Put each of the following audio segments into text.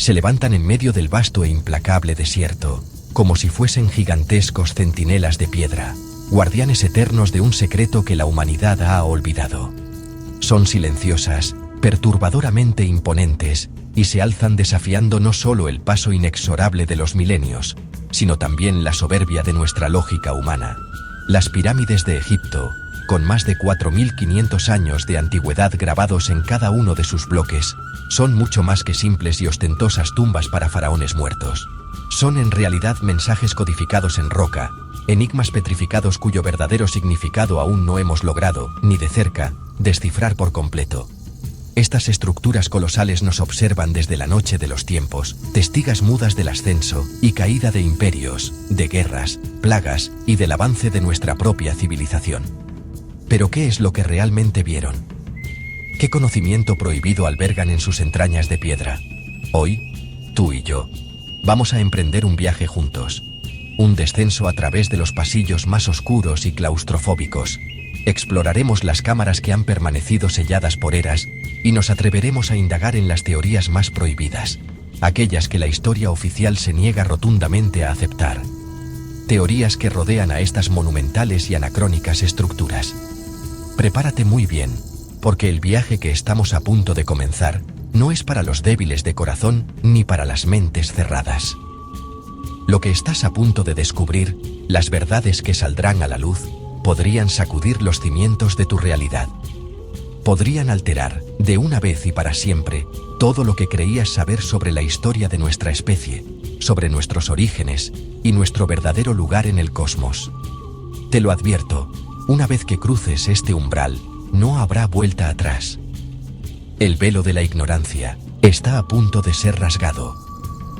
Se levantan en medio del vasto e implacable desierto, como si fuesen gigantescos centinelas de piedra, guardianes eternos de un secreto que la humanidad ha olvidado. Son silenciosas, perturbadoramente imponentes, y se alzan desafiando no solo el paso inexorable de los milenios, sino también la soberbia de nuestra lógica humana. Las pirámides de Egipto, con más de 4.500 años de antigüedad grabados en cada uno de sus bloques, son mucho más que simples y ostentosas tumbas para faraones muertos. Son en realidad mensajes codificados en roca, enigmas petrificados cuyo verdadero significado aún no hemos logrado, ni de cerca, descifrar por completo. Estas estructuras colosales nos observan desde la noche de los tiempos, testigas mudas del ascenso y caída de imperios, de guerras, plagas y del avance de nuestra propia civilización. ¿Pero qué es lo que realmente vieron? ¿Qué conocimiento prohibido albergan en sus entrañas de piedra? Hoy, tú y yo, vamos a emprender un viaje juntos. Un descenso a través de los pasillos más oscuros y claustrofóbicos. Exploraremos las cámaras que han permanecido selladas por eras y nos atreveremos a indagar en las teorías más prohibidas, aquellas que la historia oficial se niega rotundamente a aceptar. Teorías que rodean a estas monumentales y anacrónicas estructuras. Prepárate muy bien, porque el viaje que estamos a punto de comenzar no es para los débiles de corazón ni para las mentes cerradas. Lo que estás a punto de descubrir, las verdades que saldrán a la luz, podrían sacudir los cimientos de tu realidad. Podrían alterar, de una vez y para siempre, todo lo que creías saber sobre la historia de nuestra especie, sobre nuestros orígenes y nuestro verdadero lugar en el cosmos. Te lo advierto, una vez que cruces este umbral, no habrá vuelta atrás. El velo de la ignorancia está a punto de ser rasgado.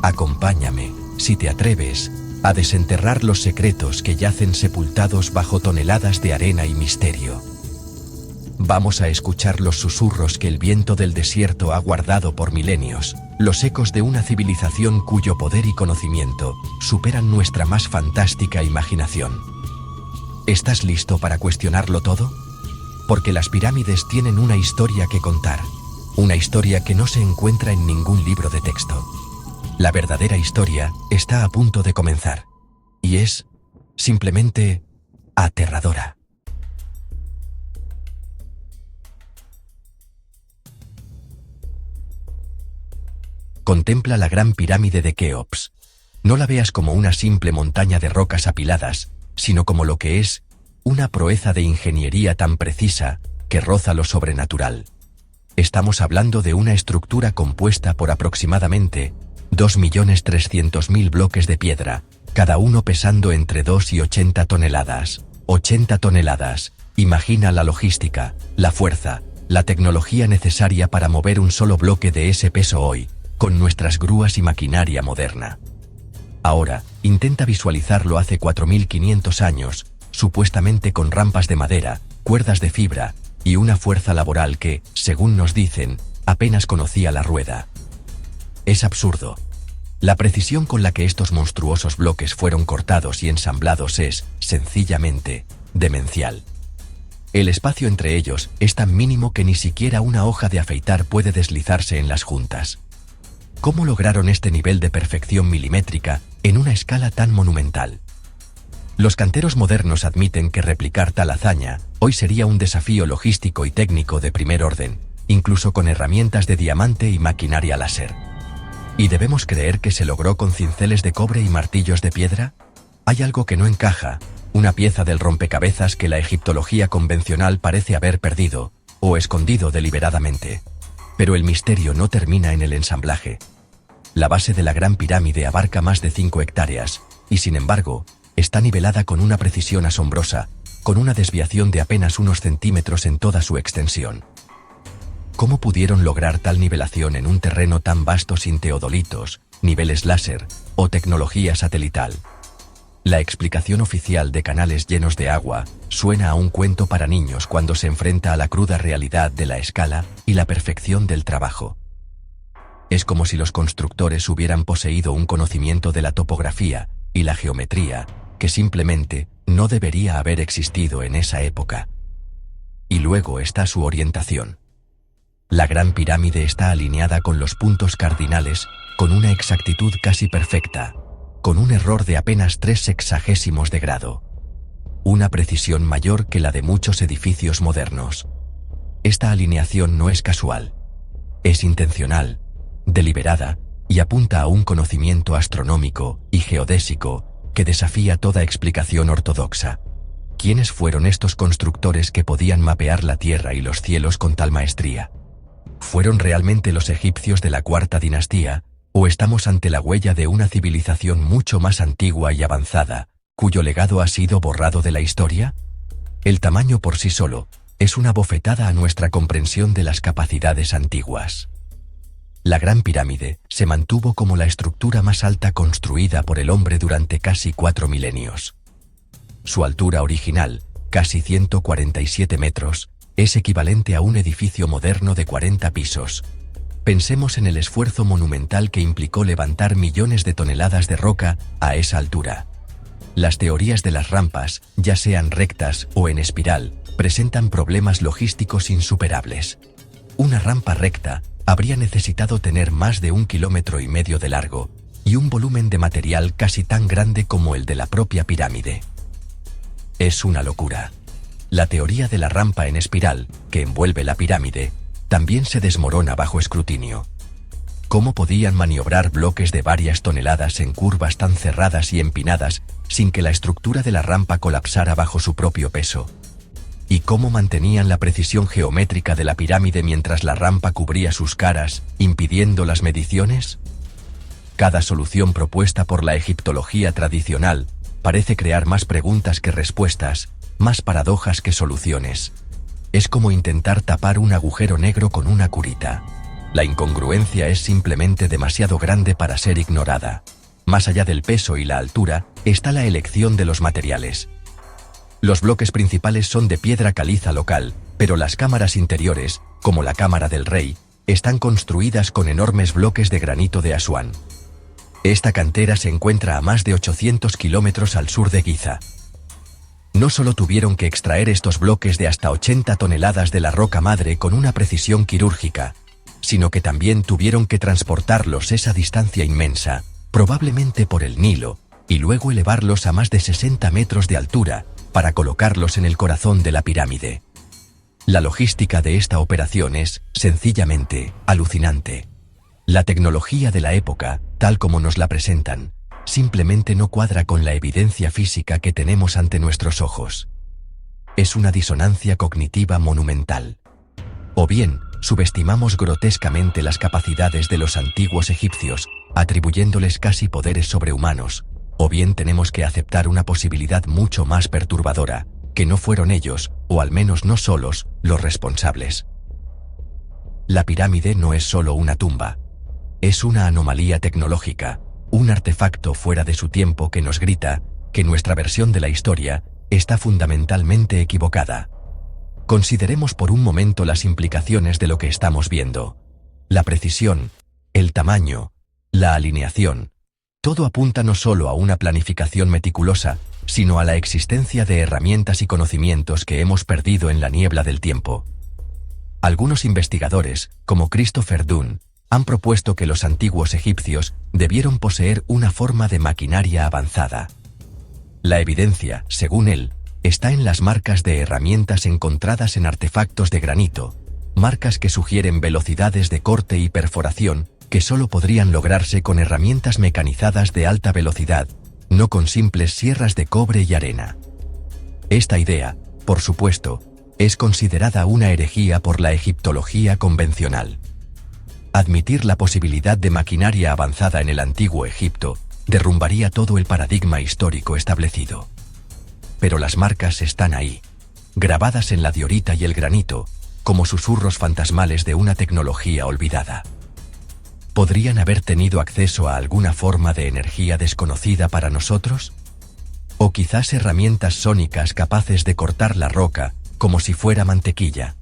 Acompáñame, si te atreves, a desenterrar los secretos que yacen sepultados bajo toneladas de arena y misterio. Vamos a escuchar los susurros que el viento del desierto ha guardado por milenios, los ecos de una civilización cuyo poder y conocimiento superan nuestra más fantástica imaginación. ¿Estás listo para cuestionarlo todo? Porque las pirámides tienen una historia que contar, una historia que no se encuentra en ningún libro de texto. La verdadera historia está a punto de comenzar, y es, simplemente, aterradora. Contempla la gran pirámide de Keops. No la veas como una simple montaña de rocas apiladas, sino como lo que es, una proeza de ingeniería tan precisa que roza lo sobrenatural. Estamos hablando de una estructura compuesta por aproximadamente 2.300.000 bloques de piedra, cada uno pesando entre 2 y 80 toneladas. 80 toneladas. Imagina la logística, la fuerza, la tecnología necesaria para mover un solo bloque de ese peso hoy, con nuestras grúas y maquinaria moderna. Ahora, intenta visualizarlo hace 4.500 años, supuestamente con rampas de madera, cuerdas de fibra y una fuerza laboral que, según nos dicen, apenas conocía la rueda. Es absurdo. La precisión con la que estos monstruosos bloques fueron cortados y ensamblados es, sencillamente, demencial. El espacio entre ellos es tan mínimo que ni siquiera una hoja de afeitar puede deslizarse en las juntas. ¿Cómo lograron este nivel de perfección milimétrica en una escala tan monumental? Los canteros modernos admiten que replicar tal hazaña hoy sería un desafío logístico y técnico de primer orden, incluso con herramientas de diamante y maquinaria láser. ¿Y debemos creer que se logró con cinceles de cobre y martillos de piedra? Hay algo que no encaja, una pieza del rompecabezas que la egiptología convencional parece haber perdido, o escondido deliberadamente. Pero el misterio no termina en el ensamblaje. La base de la Gran Pirámide abarca más de 5 hectáreas, y sin embargo, está nivelada con una precisión asombrosa, con una desviación de apenas unos centímetros en toda su extensión. ¿Cómo pudieron lograr tal nivelación en un terreno tan vasto sin teodolitos, niveles láser o tecnología satelital? La explicación oficial de canales llenos de agua suena a un cuento para niños cuando se enfrenta a la cruda realidad de la escala y la perfección del trabajo. Es como si los constructores hubieran poseído un conocimiento de la topografía y la geometría que simplemente no debería haber existido en esa época. Y luego está su orientación. La Gran Pirámide está alineada con los puntos cardinales con una exactitud casi perfecta, con un error de apenas 0,03 de grado. Una precisión mayor que la de muchos edificios modernos. Esta alineación no es casual. Es intencional, deliberada, y apunta a un conocimiento astronómico y geodésico que desafía toda explicación ortodoxa. ¿Quiénes fueron estos constructores que podían mapear la tierra y los cielos con tal maestría? ¿Fueron realmente los egipcios de la cuarta dinastía, o estamos ante la huella de una civilización mucho más antigua y avanzada, cuyo legado ha sido borrado de la historia? El tamaño por sí solo es una bofetada a nuestra comprensión de las capacidades antiguas. La Gran Pirámide se mantuvo como la estructura más alta construida por el hombre durante casi 4 milenios. Su altura original, casi 147 metros, es equivalente a un edificio moderno de 40 pisos. Pensemos en el esfuerzo monumental que implicó levantar millones de toneladas de roca a esa altura. Las teorías de las rampas, ya sean rectas o en espiral, presentan problemas logísticos insuperables. Una rampa recta habría necesitado tener más de 1,5 kilómetros de largo y un volumen de material casi tan grande como el de la propia pirámide. Es una locura. La teoría de la rampa en espiral, que envuelve la pirámide, también se desmorona bajo escrutinio. ¿Cómo podían maniobrar bloques de varias toneladas en curvas tan cerradas y empinadas sin que la estructura de la rampa colapsara bajo su propio peso? ¿Y cómo mantenían la precisión geométrica de la pirámide mientras la rampa cubría sus caras, impidiendo las mediciones? Cada solución propuesta por la egiptología tradicional parece crear más preguntas que respuestas, más paradojas que soluciones. Es como intentar tapar un agujero negro con una curita. La incongruencia es simplemente demasiado grande para ser ignorada. Más allá del peso y la altura, está la elección de los materiales. Los bloques principales son de piedra caliza local, pero las cámaras interiores, como la Cámara del Rey, están construidas con enormes bloques de granito de Asuán. Esta cantera se encuentra a más de 800 kilómetros al sur de Giza. No solo tuvieron que extraer estos bloques de hasta 80 toneladas de la roca madre con una precisión quirúrgica, sino que también tuvieron que transportarlos esa distancia inmensa, probablemente por el Nilo, y luego elevarlos a más de 60 metros de altura para colocarlos en el corazón de la pirámide. La logística de esta operación es, sencillamente, alucinante. La tecnología de la época, tal como nos la presentan, simplemente no cuadra con la evidencia física que tenemos ante nuestros ojos. Es una disonancia cognitiva monumental. O bien, subestimamos grotescamente las capacidades de los antiguos egipcios, atribuyéndoles casi poderes sobrehumanos, o bien tenemos que aceptar una posibilidad mucho más perturbadora, que no fueron ellos, o al menos no solos, los responsables. La pirámide no es solo una tumba. Es una anomalía tecnológica, un artefacto fuera de su tiempo que nos grita que nuestra versión de la historia está fundamentalmente equivocada. Consideremos por un momento las implicaciones de lo que estamos viendo. La precisión, el tamaño, la alineación. Todo apunta no solo a una planificación meticulosa, sino a la existencia de herramientas y conocimientos que hemos perdido en la niebla del tiempo. Algunos investigadores, como Christopher Dunn, han propuesto que los antiguos egipcios debieron poseer una forma de maquinaria avanzada. La evidencia, según él, está en las marcas de herramientas encontradas en artefactos de granito, marcas que sugieren velocidades de corte y perforación que solo podrían lograrse con herramientas mecanizadas de alta velocidad, no con simples sierras de cobre y arena. Esta idea, por supuesto, es considerada una herejía por la egiptología convencional. Admitir la posibilidad de maquinaria avanzada en el antiguo Egipto derrumbaría todo el paradigma histórico establecido. Pero las marcas están ahí, grabadas en la diorita y el granito, como susurros fantasmales de una tecnología olvidada. ¿Podrían haber tenido acceso a alguna forma de energía desconocida para nosotros? ¿O quizás herramientas sónicas capaces de cortar la roca como si fuera mantequilla?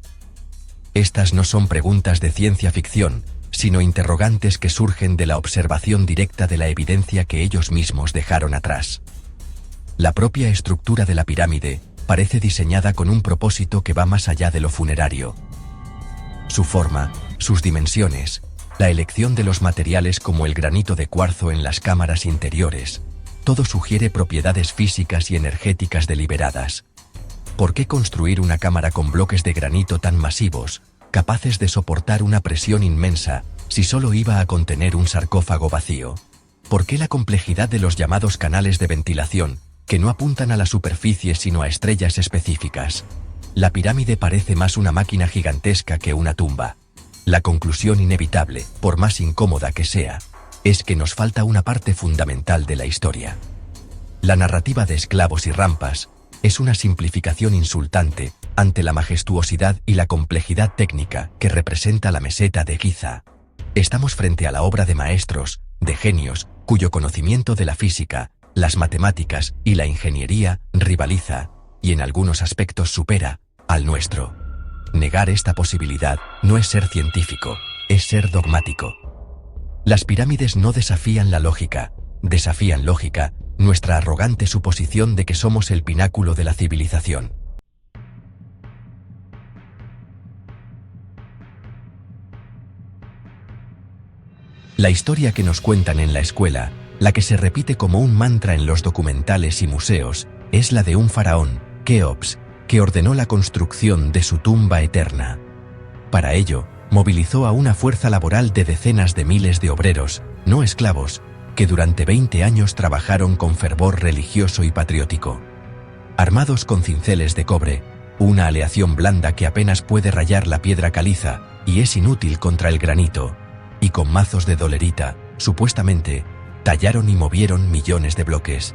Estas no son preguntas de ciencia ficción, sino interrogantes que surgen de la observación directa de la evidencia que ellos mismos dejaron atrás. La propia estructura de la pirámide parece diseñada con un propósito que va más allá de lo funerario. su forma, sus dimensiones, la elección de los materiales como el granito de cuarzo en las cámaras interiores, todo sugiere propiedades físicas y energéticas deliberadas. ¿Por qué construir una cámara con bloques de granito tan masivos, capaces de soportar una presión inmensa, si solo iba a contener un sarcófago vacío? ¿Por qué la complejidad de los llamados canales de ventilación, que no apuntan a la superficie sino a estrellas específicas? La pirámide parece más una máquina gigantesca que una tumba. La conclusión inevitable, por más incómoda que sea, es que nos falta una parte fundamental de la historia. La narrativa de esclavos y rampas es una simplificación insultante ante la majestuosidad y la complejidad técnica que representa la meseta de Giza. Estamos frente a la obra de maestros, de genios, cuyo conocimiento de la física, las matemáticas y la ingeniería rivaliza, y en algunos aspectos supera, al nuestro. Negar esta posibilidad no es ser científico, es ser dogmático. Las pirámides no desafían la lógica, desafían lógica, nuestra arrogante suposición de que somos el pináculo de la civilización. La historia que nos cuentan en la escuela, la que se repite como un mantra en los documentales y museos, es la de un faraón, Keops, que ordenó la construcción de su tumba eterna. Para ello, movilizó a una fuerza laboral de decenas de miles de obreros, no esclavos, que durante 20 años trabajaron con fervor religioso y patriótico. Armados con cinceles de cobre, una aleación blanda que apenas puede rayar la piedra caliza y es inútil contra el granito, y con mazos de dolerita, supuestamente, tallaron y movieron millones de bloques.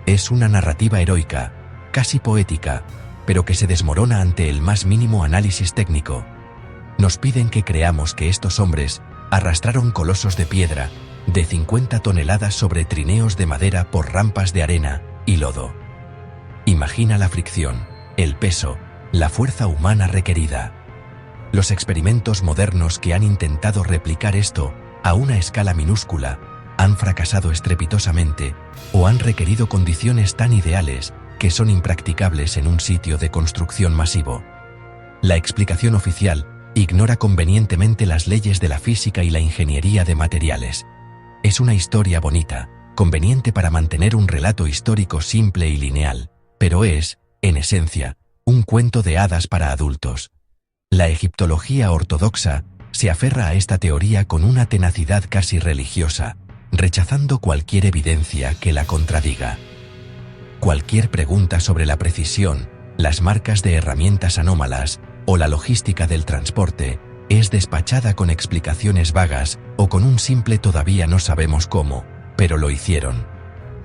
Es una narrativa heroica, casi poética, pero que se desmorona ante el más mínimo análisis técnico. Nos piden que creamos que estos hombres arrastraron colosos de piedra, de 50 toneladas sobre trineos de madera por rampas de arena y lodo. Imagina la fricción, el peso, la fuerza humana requerida. Los experimentos modernos que han intentado replicar esto a una escala minúscula han fracasado estrepitosamente o han requerido condiciones tan ideales que son impracticables en un sitio de construcción masivo. La explicación oficial ignora convenientemente las leyes de la física y la ingeniería de materiales. Es una historia bonita, conveniente para mantener un relato histórico simple y lineal, pero es, en esencia, un cuento de hadas para adultos. La egiptología ortodoxa se aferra a esta teoría con una tenacidad casi religiosa, rechazando cualquier evidencia que la contradiga. Cualquier pregunta sobre la precisión, las marcas de herramientas anómalas o la logística del transporte es despachada con explicaciones vagas o con un simple todavía no sabemos cómo, pero lo hicieron.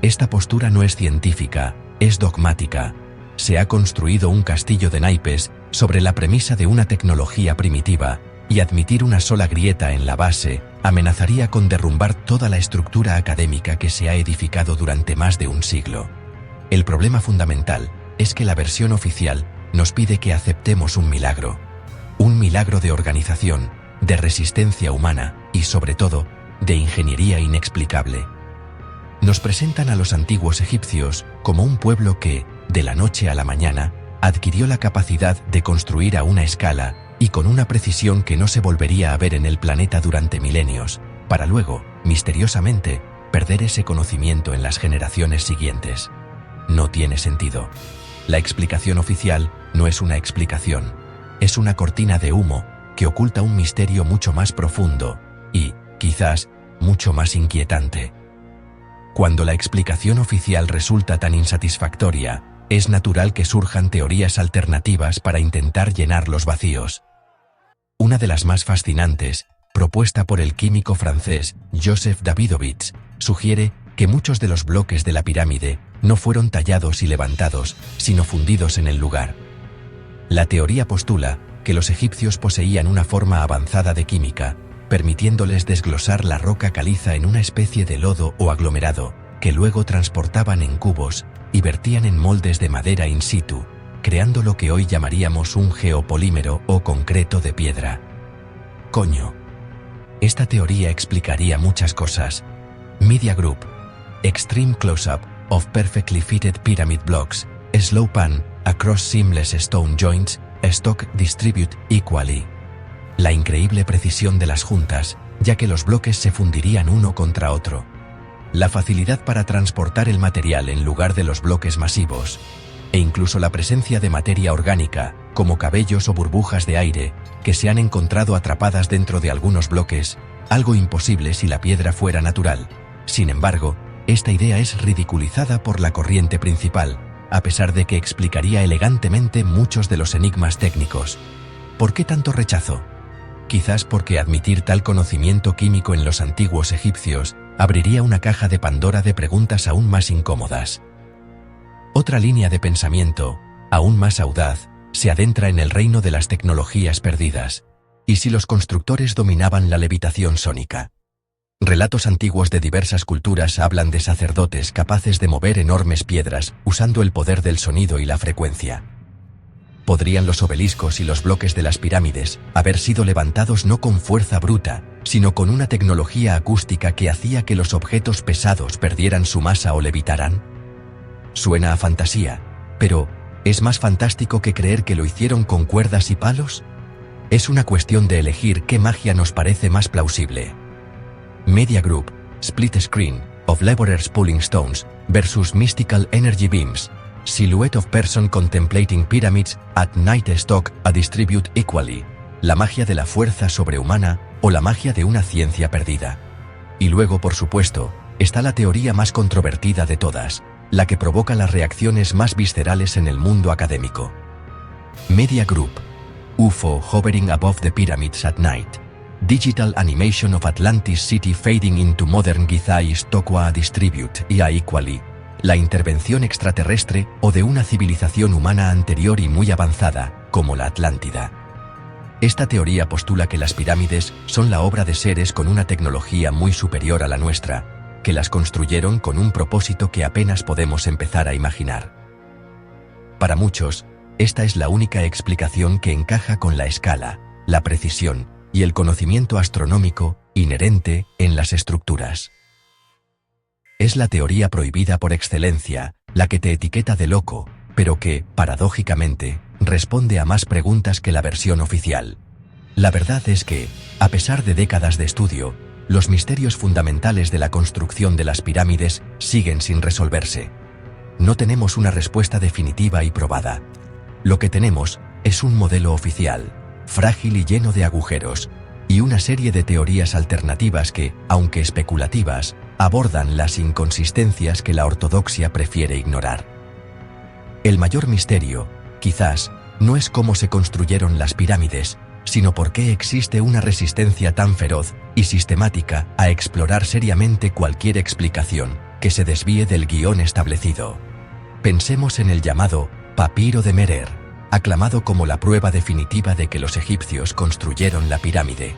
Esta postura no es científica, es dogmática. Se ha construido un castillo de naipes sobre la premisa de una tecnología primitiva, y admitir una sola grieta en la base amenazaría con derrumbar toda la estructura académica que se ha edificado durante más de un siglo. El problema fundamental es que la versión oficial nos pide que aceptemos un milagro de organización, de resistencia humana y, sobre todo, de ingeniería inexplicable. Nos presentan a los antiguos egipcios como un pueblo que, de la noche a la mañana, adquirió la capacidad de construir a una escala y con una precisión que no se volvería a ver en el planeta durante milenios, para luego, misteriosamente, perder ese conocimiento en las generaciones siguientes. No tiene sentido. La explicación oficial no es una explicación, es una cortina de humo que oculta un misterio mucho más profundo y, quizás, mucho más inquietante. Cuando la explicación oficial resulta tan insatisfactoria, es natural que surjan teorías alternativas para intentar llenar los vacíos. Una de las más fascinantes, propuesta por el químico francés Joseph Davidovich, sugiere que muchos de los bloques de la pirámide no fueron tallados y levantados, sino fundidos en el lugar. La teoría postula que los egipcios poseían una forma avanzada de química, permitiéndoles desglosar la roca caliza en una especie de lodo o aglomerado, que luego transportaban en cubos y vertían en moldes de madera in situ, creando lo que hoy llamaríamos un geopolímero o concreto de piedra. Coño. Esta teoría explicaría muchas cosas. Media Group. Extreme close-up of perfectly fitted pyramid blocks, slow pan, across seamless stone joints, stock distribute equally. La increíble precisión de las juntas, ya que los bloques se fundirían uno contra otro. La facilidad para transportar el material en lugar de los bloques masivos. E incluso la presencia de materia orgánica, como cabellos o burbujas de aire, que se han encontrado atrapadas dentro de algunos bloques, algo imposible si la piedra fuera natural. Sin embargo, esta idea es ridiculizada por la corriente principal, a pesar de que explicaría elegantemente muchos de los enigmas técnicos. ¿Por qué tanto rechazo? Quizás porque admitir tal conocimiento químico en los antiguos egipcios abriría una caja de Pandora de preguntas aún más incómodas. Otra línea de pensamiento, aún más audaz, se adentra en el reino de las tecnologías perdidas. ¿Y si los constructores dominaban la levitación sónica? Relatos antiguos de diversas culturas hablan de sacerdotes capaces de mover enormes piedras usando el poder del sonido y la frecuencia. ¿Podrían los obeliscos y los bloques de las pirámides haber sido levantados no con fuerza bruta, sino con una tecnología acústica que hacía que los objetos pesados perdieran su masa o levitaran? Suena a fantasía, pero ¿es más fantástico que creer que lo hicieron con cuerdas y palos? Es una cuestión de elegir qué magia nos parece más plausible. Media Group, Split Screen, of Laborers Pulling Stones, versus Mystical Energy Beams, Silhouette of Person Contemplating Pyramids at Night Stock a Distribute Equally, la magia de la fuerza sobrehumana o la magia de una ciencia perdida. Y luego, por supuesto, está la teoría más controvertida de todas, la que provoca las reacciones más viscerales en el mundo académico. Media Group, UFO Hovering Above the Pyramids at Night, Digital Animation of Atlantis City Fading into Modern Giza Stockwaa Distribute IA Equally, la intervención extraterrestre o de una civilización humana anterior y muy avanzada, como la Atlántida. Esta teoría postula que las pirámides son la obra de seres con una tecnología muy superior a la nuestra, que las construyeron con un propósito que apenas podemos empezar a imaginar. Para muchos, esta es la única explicación que encaja con la escala, la precisión y el conocimiento astronómico inherente en las estructuras. Es la teoría prohibida por excelencia, la que te etiqueta de loco, pero que, paradójicamente, responde a más preguntas que la versión oficial. La verdad es que, a pesar de décadas de estudio, los misterios fundamentales de la construcción de las pirámides siguen sin resolverse. No tenemos una respuesta definitiva y probada. Lo que tenemos es un modelo oficial, frágil y lleno de agujeros, y una serie de teorías alternativas que, aunque especulativas, abordan las inconsistencias que la ortodoxia prefiere ignorar. El mayor misterio, quizás, no es cómo se construyeron las pirámides, sino por qué existe una resistencia tan feroz y sistemática a explorar seriamente cualquier explicación que se desvíe del guión establecido. Pensemos en el llamado Papiro de Merer, aclamado como la prueba definitiva de que los egipcios construyeron la pirámide.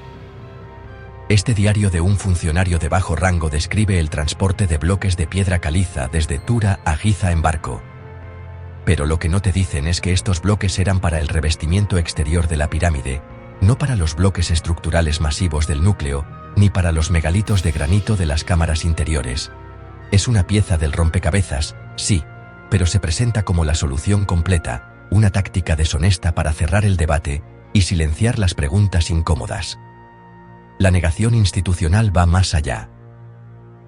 Este diario de un funcionario de bajo rango describe el transporte de bloques de piedra caliza desde Tura a Giza en barco. Pero lo que no te dicen es que estos bloques eran para el revestimiento exterior de la pirámide, no para los bloques estructurales masivos del núcleo, ni para los megalitos de granito de las cámaras interiores. Es una pieza del rompecabezas, sí, pero se presenta como la solución completa, una táctica deshonesta para cerrar el debate y silenciar las preguntas incómodas. La negación institucional va más allá.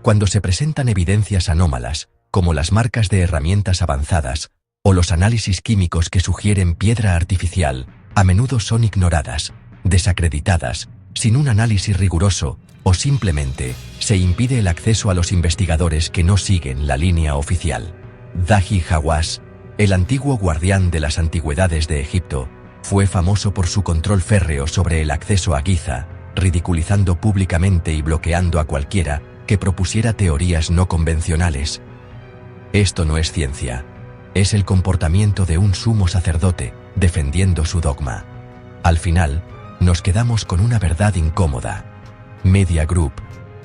Cuando se presentan evidencias anómalas, como las marcas de herramientas avanzadas, o los análisis químicos que sugieren piedra artificial, a menudo son ignoradas, desacreditadas, sin un análisis riguroso, o simplemente se impide el acceso a los investigadores que no siguen la línea oficial. Zahi Hawass, el antiguo guardián de las antigüedades de Egipto, fue famoso por su control férreo sobre el acceso a Giza, ridiculizando públicamente y bloqueando a cualquiera que propusiera teorías no convencionales. Esto no es ciencia. Es el comportamiento de un sumo sacerdote, defendiendo su dogma. Al final, nos quedamos con una verdad incómoda. Media Group,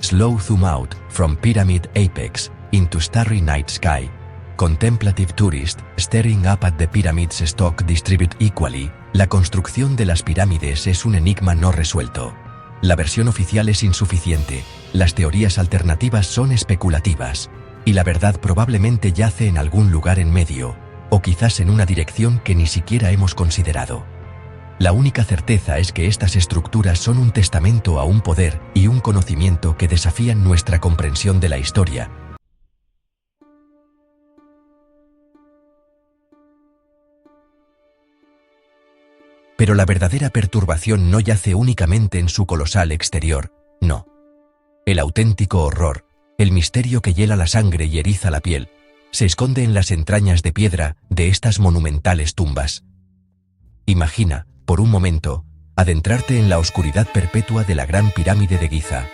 Slow Zoom Out from Pyramid Apex into Starry Night Sky, Contemplative Tourist Staring Up at the Pyramids Stock Distribute Equally, la construcción de las pirámides es un enigma no resuelto. La versión oficial es insuficiente, las teorías alternativas son especulativas, y la verdad probablemente yace en algún lugar en medio, o quizás en una dirección que ni siquiera hemos considerado. La única certeza es que estas estructuras son un testamento a un poder y un conocimiento que desafían nuestra comprensión de la historia. Pero la verdadera perturbación no yace únicamente en su colosal exterior, no. El auténtico horror, el misterio que hiela la sangre y eriza la piel, se esconde en las entrañas de piedra de estas monumentales tumbas. Imagina, por un momento, adentrarte en la oscuridad perpetua de la Gran Pirámide de Giza.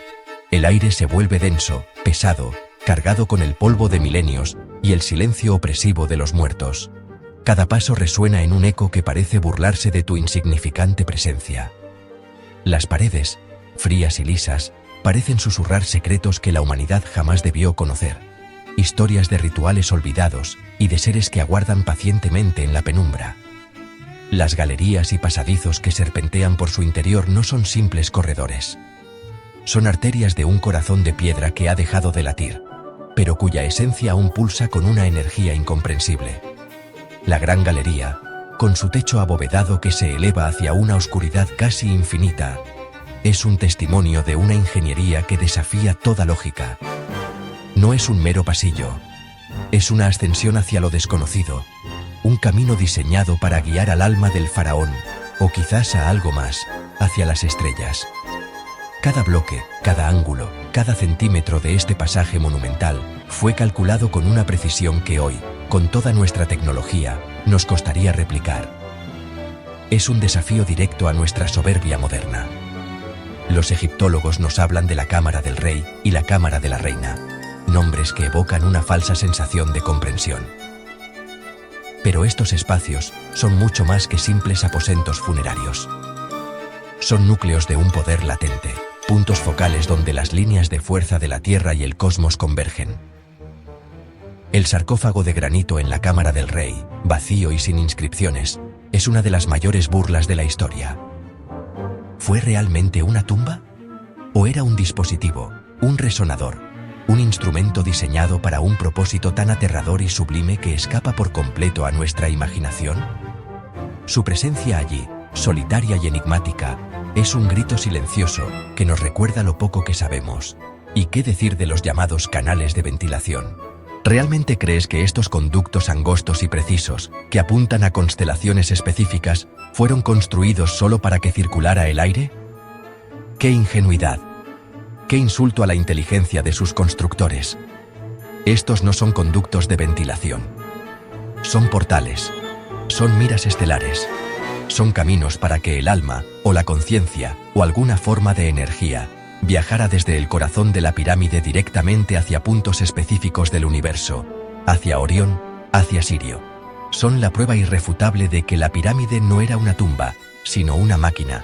El aire se vuelve denso, pesado, cargado con el polvo de milenios y el silencio opresivo de los muertos. Cada paso resuena en un eco que parece burlarse de tu insignificante presencia. Las paredes, frías y lisas, parecen susurrar secretos que la humanidad jamás debió conocer. Historias de rituales olvidados y de seres que aguardan pacientemente en la penumbra. Las galerías y pasadizos que serpentean por su interior no son simples corredores. Son arterias de un corazón de piedra que ha dejado de latir, pero cuya esencia aún pulsa con una energía incomprensible. La gran galería, con su techo abovedado que se eleva hacia una oscuridad casi infinita, es un testimonio de una ingeniería que desafía toda lógica. No es un mero pasillo, es una ascensión hacia lo desconocido, un camino diseñado para guiar al alma del faraón, o quizás a algo más, hacia las estrellas. Cada bloque, cada ángulo, cada centímetro de este pasaje monumental fue calculado con una precisión que hoy, con toda nuestra tecnología, nos costaría replicar. Es un desafío directo a nuestra soberbia moderna. Los egiptólogos nos hablan de la cámara del rey y la cámara de la reina, nombres que evocan una falsa sensación de comprensión. Pero estos espacios son mucho más que simples aposentos funerarios. Son núcleos de un poder latente, puntos focales donde las líneas de fuerza de la Tierra y el cosmos convergen. El sarcófago de granito en la cámara del rey, vacío y sin inscripciones, es una de las mayores burlas de la historia. ¿Fue realmente una tumba? ¿O era un dispositivo, un resonador, un instrumento diseñado para un propósito tan aterrador y sublime que escapa por completo a nuestra imaginación? Su presencia allí, solitaria y enigmática, es un grito silencioso que nos recuerda lo poco que sabemos. ¿Y qué decir de los llamados canales de ventilación? ¿Realmente crees que estos conductos angostos y precisos, que apuntan a constelaciones específicas, fueron construidos solo para que circulara el aire? ¡Qué ingenuidad! ¡Qué insulto a la inteligencia de sus constructores! Estos no son conductos de ventilación. Son portales. Son miras estelares. Son caminos para que el alma, o la conciencia, o alguna forma de energía, viajara desde el corazón de la pirámide directamente hacia puntos específicos del universo, hacia Orión, hacia Sirio. Son la prueba irrefutable de que la pirámide no era una tumba, sino una máquina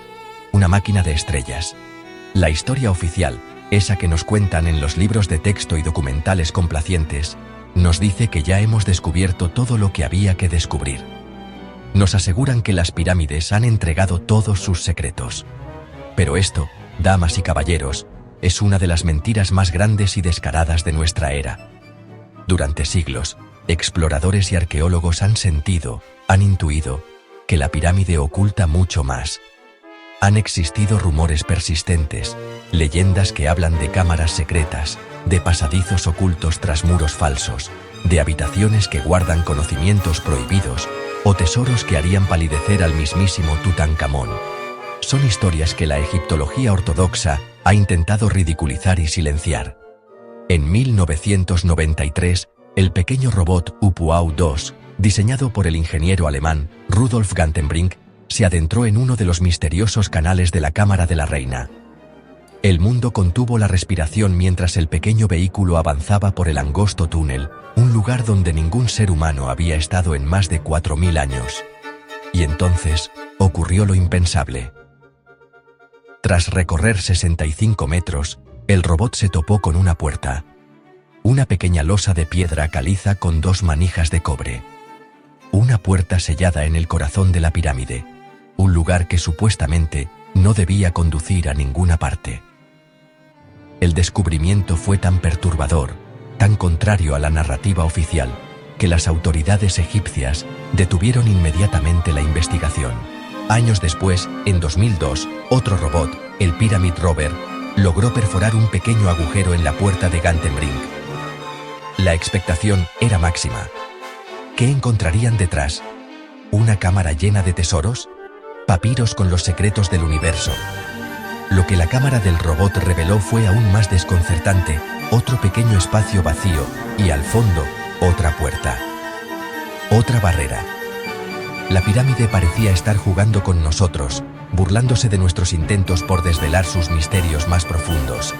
de estrellas. La historia oficial, esa que nos cuentan en los libros de texto y documentales complacientes, nos dice que ya hemos descubierto todo lo que había que descubrir. Nos aseguran que las pirámides han entregado todos sus secretos. Pero esto, damas y caballeros, es una de las mentiras más grandes y descaradas de nuestra era. Durante siglos, exploradores y arqueólogos han sentido, han intuido, que la pirámide oculta mucho más. Han existido rumores persistentes, leyendas que hablan de cámaras secretas, de pasadizos ocultos tras muros falsos, de habitaciones que guardan conocimientos prohibidos o tesoros que harían palidecer al mismísimo Tutankamón. Son historias que la egiptología ortodoxa ha intentado ridiculizar y silenciar. En 1993, el pequeño robot Upuau-2, diseñado por el ingeniero alemán Rudolf Gantenbrink, se adentró en uno de los misteriosos canales de la cámara de la reina. El mundo contuvo la respiración mientras el pequeño vehículo avanzaba por el angosto túnel, un lugar donde ningún ser humano había estado en más de 4000 años. Y entonces, ocurrió lo impensable. Tras recorrer 65 metros, el robot se topó con una puerta. Una pequeña losa de piedra caliza con 2 manijas de cobre. Una puerta sellada en el corazón de la pirámide, un lugar que supuestamente no debía conducir a ninguna parte. El descubrimiento fue tan perturbador, tan contrario a la narrativa oficial, que las autoridades egipcias detuvieron inmediatamente la investigación. Años después, en 2002, otro robot, el Pyramid Rover, logró perforar un pequeño agujero en la puerta de Gantenbrink. La expectación era máxima. ¿Qué encontrarían detrás? ¿Una cámara llena de tesoros? ¿Papiros con los secretos del universo? Lo que la cámara del robot reveló fue aún más desconcertante: otro pequeño espacio vacío y, al fondo, otra puerta. Otra barrera. La pirámide parecía estar jugando con nosotros, burlándose de nuestros intentos por desvelar sus misterios más profundos.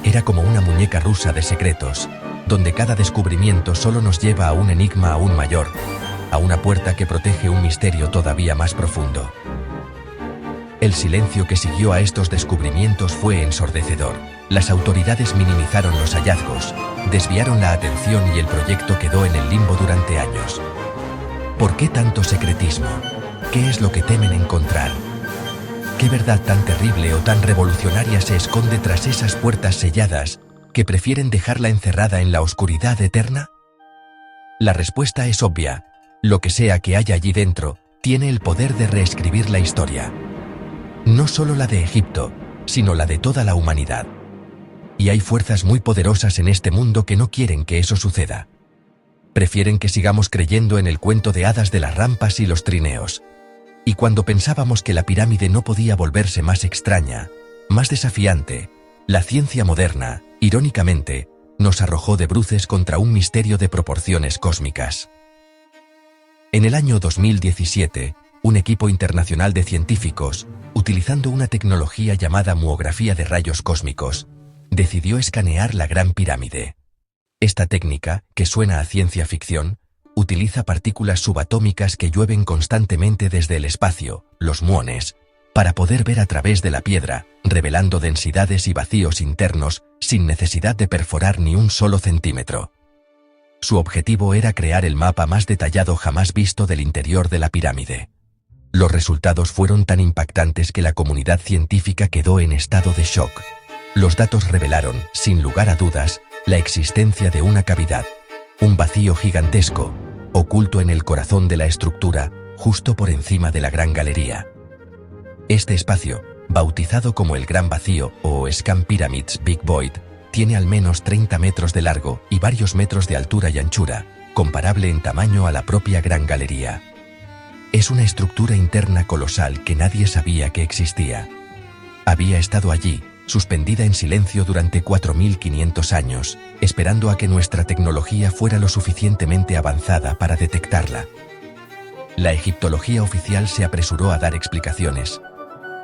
Era como una muñeca rusa de secretos, donde cada descubrimiento solo nos lleva a un enigma aún mayor, a una puerta que protege un misterio todavía más profundo. El silencio que siguió a estos descubrimientos fue ensordecedor. Las autoridades minimizaron los hallazgos, desviaron la atención y el proyecto quedó en el limbo durante años. ¿Por qué tanto secretismo? ¿Qué es lo que temen encontrar? ¿Qué verdad tan terrible o tan revolucionaria se esconde tras esas puertas selladas que prefieren dejarla encerrada en la oscuridad eterna? La respuesta es obvia: lo que sea que haya allí dentro tiene el poder de reescribir la historia. No solo la de Egipto, sino la de toda la humanidad. Y hay fuerzas muy poderosas en este mundo que no quieren que eso suceda. Prefieren que sigamos creyendo en el cuento de hadas de las rampas y los trineos. Y cuando pensábamos que la pirámide no podía volverse más extraña, más desafiante, la ciencia moderna, irónicamente, nos arrojó de bruces contra un misterio de proporciones cósmicas. En el año 2017, un equipo internacional de científicos, utilizando una tecnología llamada muografía de rayos cósmicos, decidió escanear la Gran Pirámide. Esta técnica, que suena a ciencia ficción, utiliza partículas subatómicas que llueven constantemente desde el espacio, los muones, para poder ver a través de la piedra, revelando densidades y vacíos internos sin necesidad de perforar ni un solo centímetro. Su objetivo era crear el mapa más detallado jamás visto del interior de la pirámide. Los resultados fueron tan impactantes que la comunidad científica quedó en estado de shock. Los datos revelaron, sin lugar a dudas, la existencia de una cavidad, un vacío gigantesco, oculto en el corazón de la estructura, justo por encima de la Gran Galería. Este espacio, bautizado como el Gran Vacío o Scan Pyramids Big Void, tiene al menos 30 metros de largo y varios metros de altura y anchura, comparable en tamaño a la propia Gran Galería. Es una estructura interna colosal que nadie sabía que existía. Había estado allí, suspendida en silencio durante 4.500 años, esperando a que nuestra tecnología fuera lo suficientemente avanzada para detectarla. La egiptología oficial se apresuró a dar explicaciones.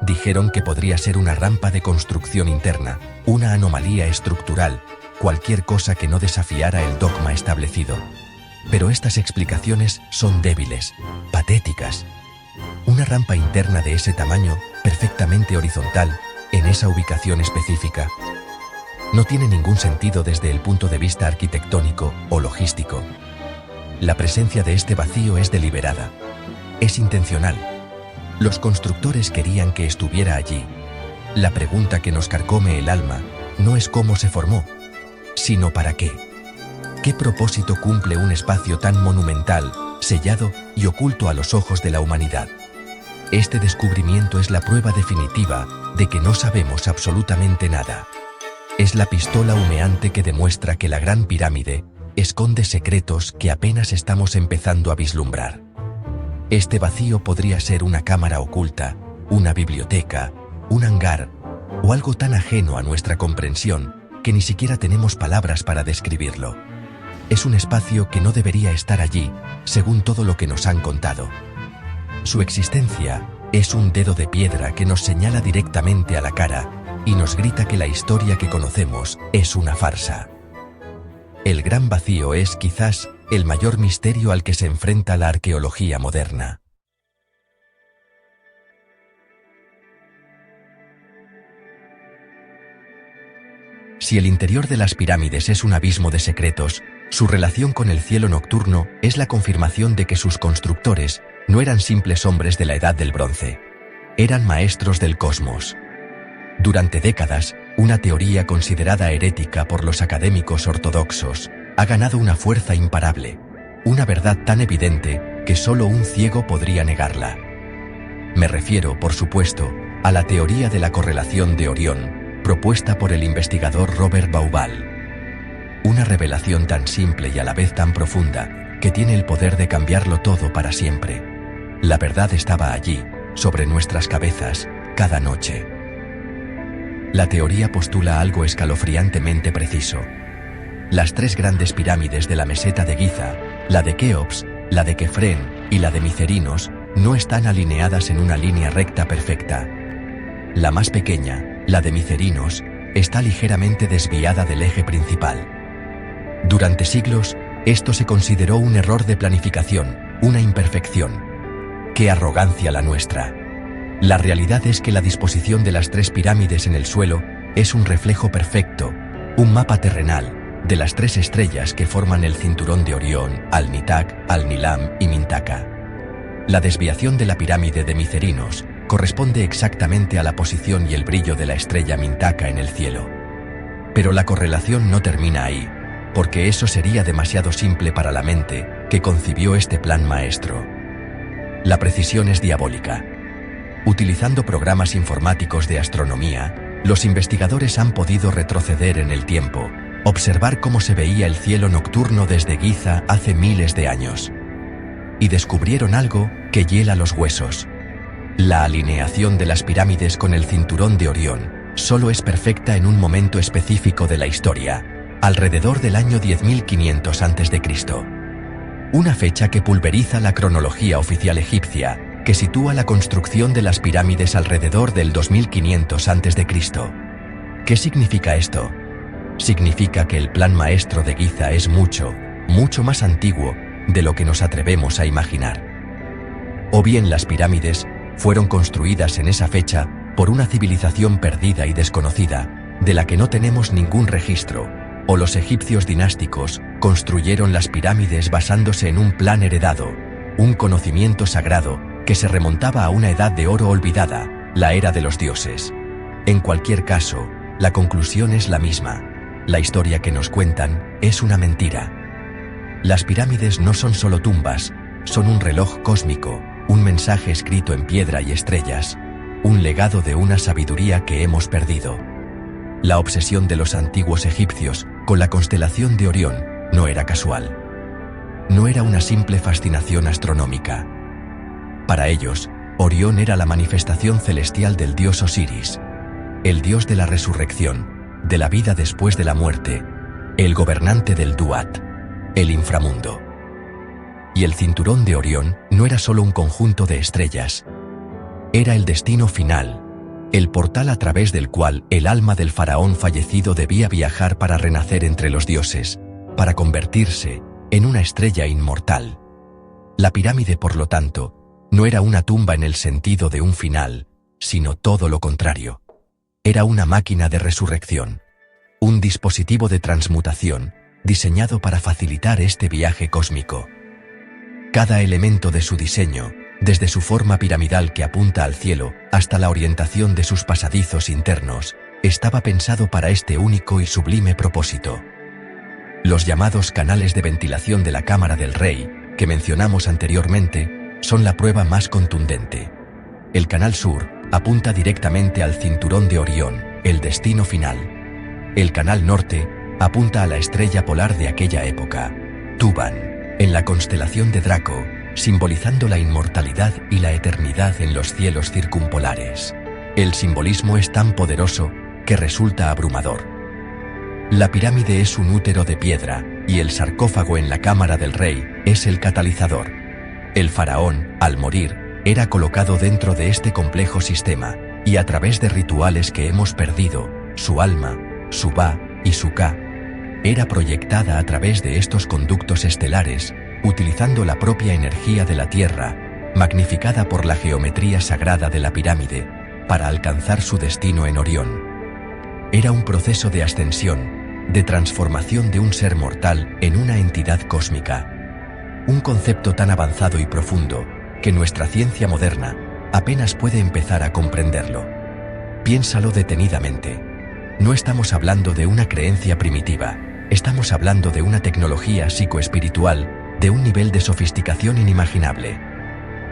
Dijeron que podría ser una rampa de construcción interna, una anomalía estructural, cualquier cosa que no desafiara el dogma establecido. Pero estas explicaciones son débiles, patéticas. Una rampa interna de ese tamaño, perfectamente horizontal, en esa ubicación específica, no tiene ningún sentido desde el punto de vista arquitectónico o logístico. La presencia de este vacío es deliberada. Es intencional. Los constructores querían que estuviera allí. La pregunta que nos carcome el alma no es cómo se formó, sino para qué. ¿Qué propósito cumple un espacio tan monumental, sellado y oculto a los ojos de la humanidad? Este descubrimiento es la prueba definitiva de que no sabemos absolutamente nada. Es la pistola humeante que demuestra que la Gran Pirámide esconde secretos que apenas estamos empezando a vislumbrar. Este vacío podría ser una cámara oculta, una biblioteca, un hangar o algo tan ajeno a nuestra comprensión que ni siquiera tenemos palabras para describirlo. Es un espacio que no debería estar allí, según todo lo que nos han contado. Su existencia es un dedo de piedra que nos señala directamente a la cara y nos grita que la historia que conocemos es una farsa. El Gran Vacío es quizás el mayor misterio al que se enfrenta la arqueología moderna. Si el interior de las pirámides es un abismo de secretos, su relación con el cielo nocturno es la confirmación de que sus constructores no eran simples hombres de la Edad del Bronce. Eran maestros del cosmos. Durante décadas, una teoría considerada herética por los académicos ortodoxos ha ganado una fuerza imparable, una verdad tan evidente que solo un ciego podría negarla. Me refiero, por supuesto, a la teoría de la correlación de Orión, propuesta por el investigador Robert Bauval. Una revelación tan simple y a la vez tan profunda, que tiene el poder de cambiarlo todo para siempre. La verdad estaba allí, sobre nuestras cabezas, cada noche. La teoría postula algo escalofriantemente preciso. Las 3 grandes pirámides de la meseta de Giza, la de Keops, la de Kefren y la de Micerinos, no están alineadas en una línea recta perfecta. La más pequeña, la de Micerinos, está ligeramente desviada del eje principal. Durante siglos, esto se consideró un error de planificación, una imperfección. ¡Qué arrogancia la nuestra! La realidad es que la disposición de las 3 pirámides en el suelo es un reflejo perfecto, un mapa terrenal, de las 3 estrellas que forman el cinturón de Orión, Al-Nitak, Al-Nilam y Mintaka. La desviación de la pirámide de Micerinos corresponde exactamente a la posición y el brillo de la estrella Mintaka en el cielo. Pero la correlación no termina ahí, porque eso sería demasiado simple para la mente que concibió este plan maestro. La precisión es diabólica. Utilizando programas informáticos de astronomía, los investigadores han podido retroceder en el tiempo, observar cómo se veía el cielo nocturno desde Giza hace miles de años. Y descubrieron algo que hiela los huesos. La alineación de las pirámides con el cinturón de Orión solo es perfecta en un momento específico de la historia, alrededor del año 10.500 a.C. Una fecha que pulveriza la cronología oficial egipcia, que sitúa la construcción de las pirámides alrededor del 2500 a.C. ¿Qué significa esto? Significa que el plan maestro de Giza es mucho, mucho más antiguo de lo que nos atrevemos a imaginar. O bien las pirámides fueron construidas en esa fecha por una civilización perdida y desconocida, de la que no tenemos ningún registro, o los egipcios dinásticos construyeron las pirámides basándose en un plan heredado, un conocimiento sagrado que se remontaba a una edad de oro olvidada, la era de los dioses. En cualquier caso, la conclusión es la misma. La historia que nos cuentan es una mentira. Las pirámides no son solo tumbas, son un reloj cósmico, un mensaje escrito en piedra y estrellas, un legado de una sabiduría que hemos perdido. La obsesión de los antiguos egipcios con la constelación de Orión no era casual. No era una simple fascinación astronómica. Para ellos, Orión era la manifestación celestial del dios Osiris, el dios de la resurrección, de la vida después de la muerte, el gobernante del Duat, el inframundo. Y el cinturón de Orión no era solo un conjunto de estrellas. Era el destino final, el portal a través del cual el alma del faraón fallecido debía viajar para renacer entre los dioses, para convertirse en una estrella inmortal. La pirámide, por lo tanto, no era una tumba en el sentido de un final, sino todo lo contrario. Era una máquina de resurrección, un dispositivo de transmutación diseñado para facilitar este viaje cósmico. Cada elemento de su diseño, desde su forma piramidal que apunta al cielo hasta la orientación de sus pasadizos internos, estaba pensado para este único y sublime propósito. Los llamados canales de ventilación de la Cámara del Rey, que mencionamos anteriormente, son la prueba más contundente. El canal sur apunta directamente al cinturón de Orión, el destino final. El canal norte apunta a la estrella polar de aquella época, Tuban, en la constelación de Draco, simbolizando la inmortalidad y la eternidad en los cielos circumpolares. El simbolismo es tan poderoso que resulta abrumador. La pirámide es un útero de piedra, y el sarcófago en la cámara del rey es el catalizador. El faraón, al morir, era colocado dentro de este complejo sistema, y a través de rituales que hemos perdido, su alma, su Ba y su Ka, era proyectada a través de estos conductos estelares, utilizando la propia energía de la Tierra, magnificada por la geometría sagrada de la pirámide, para alcanzar su destino en Orión. Era un proceso de ascensión, de transformación de un ser mortal en una entidad cósmica. Un concepto tan avanzado y profundo, que nuestra ciencia moderna apenas puede empezar a comprenderlo. Piénsalo detenidamente. No estamos hablando de una creencia primitiva, estamos hablando de una tecnología psicoespiritual de un nivel de sofisticación inimaginable.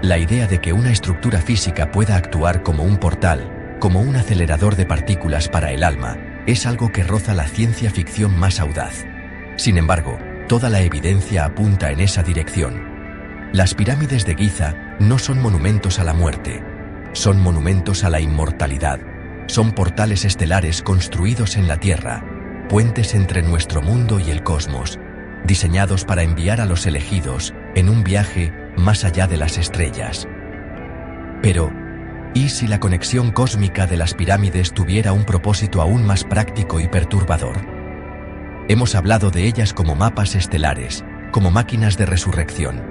La idea de que una estructura física pueda actuar como un portal, como un acelerador de partículas para el alma, es algo que roza la ciencia ficción más audaz. Sin embargo, toda la evidencia apunta en esa dirección. Las pirámides de Giza no son monumentos a la muerte, son monumentos a la inmortalidad. Son portales estelares construidos en la Tierra, puentes entre nuestro mundo y el cosmos, diseñados para enviar a los elegidos en un viaje más allá de las estrellas. Pero, ¿y si la conexión cósmica de las pirámides tuviera un propósito aún más práctico y perturbador? Hemos hablado de ellas como mapas estelares, como máquinas de resurrección.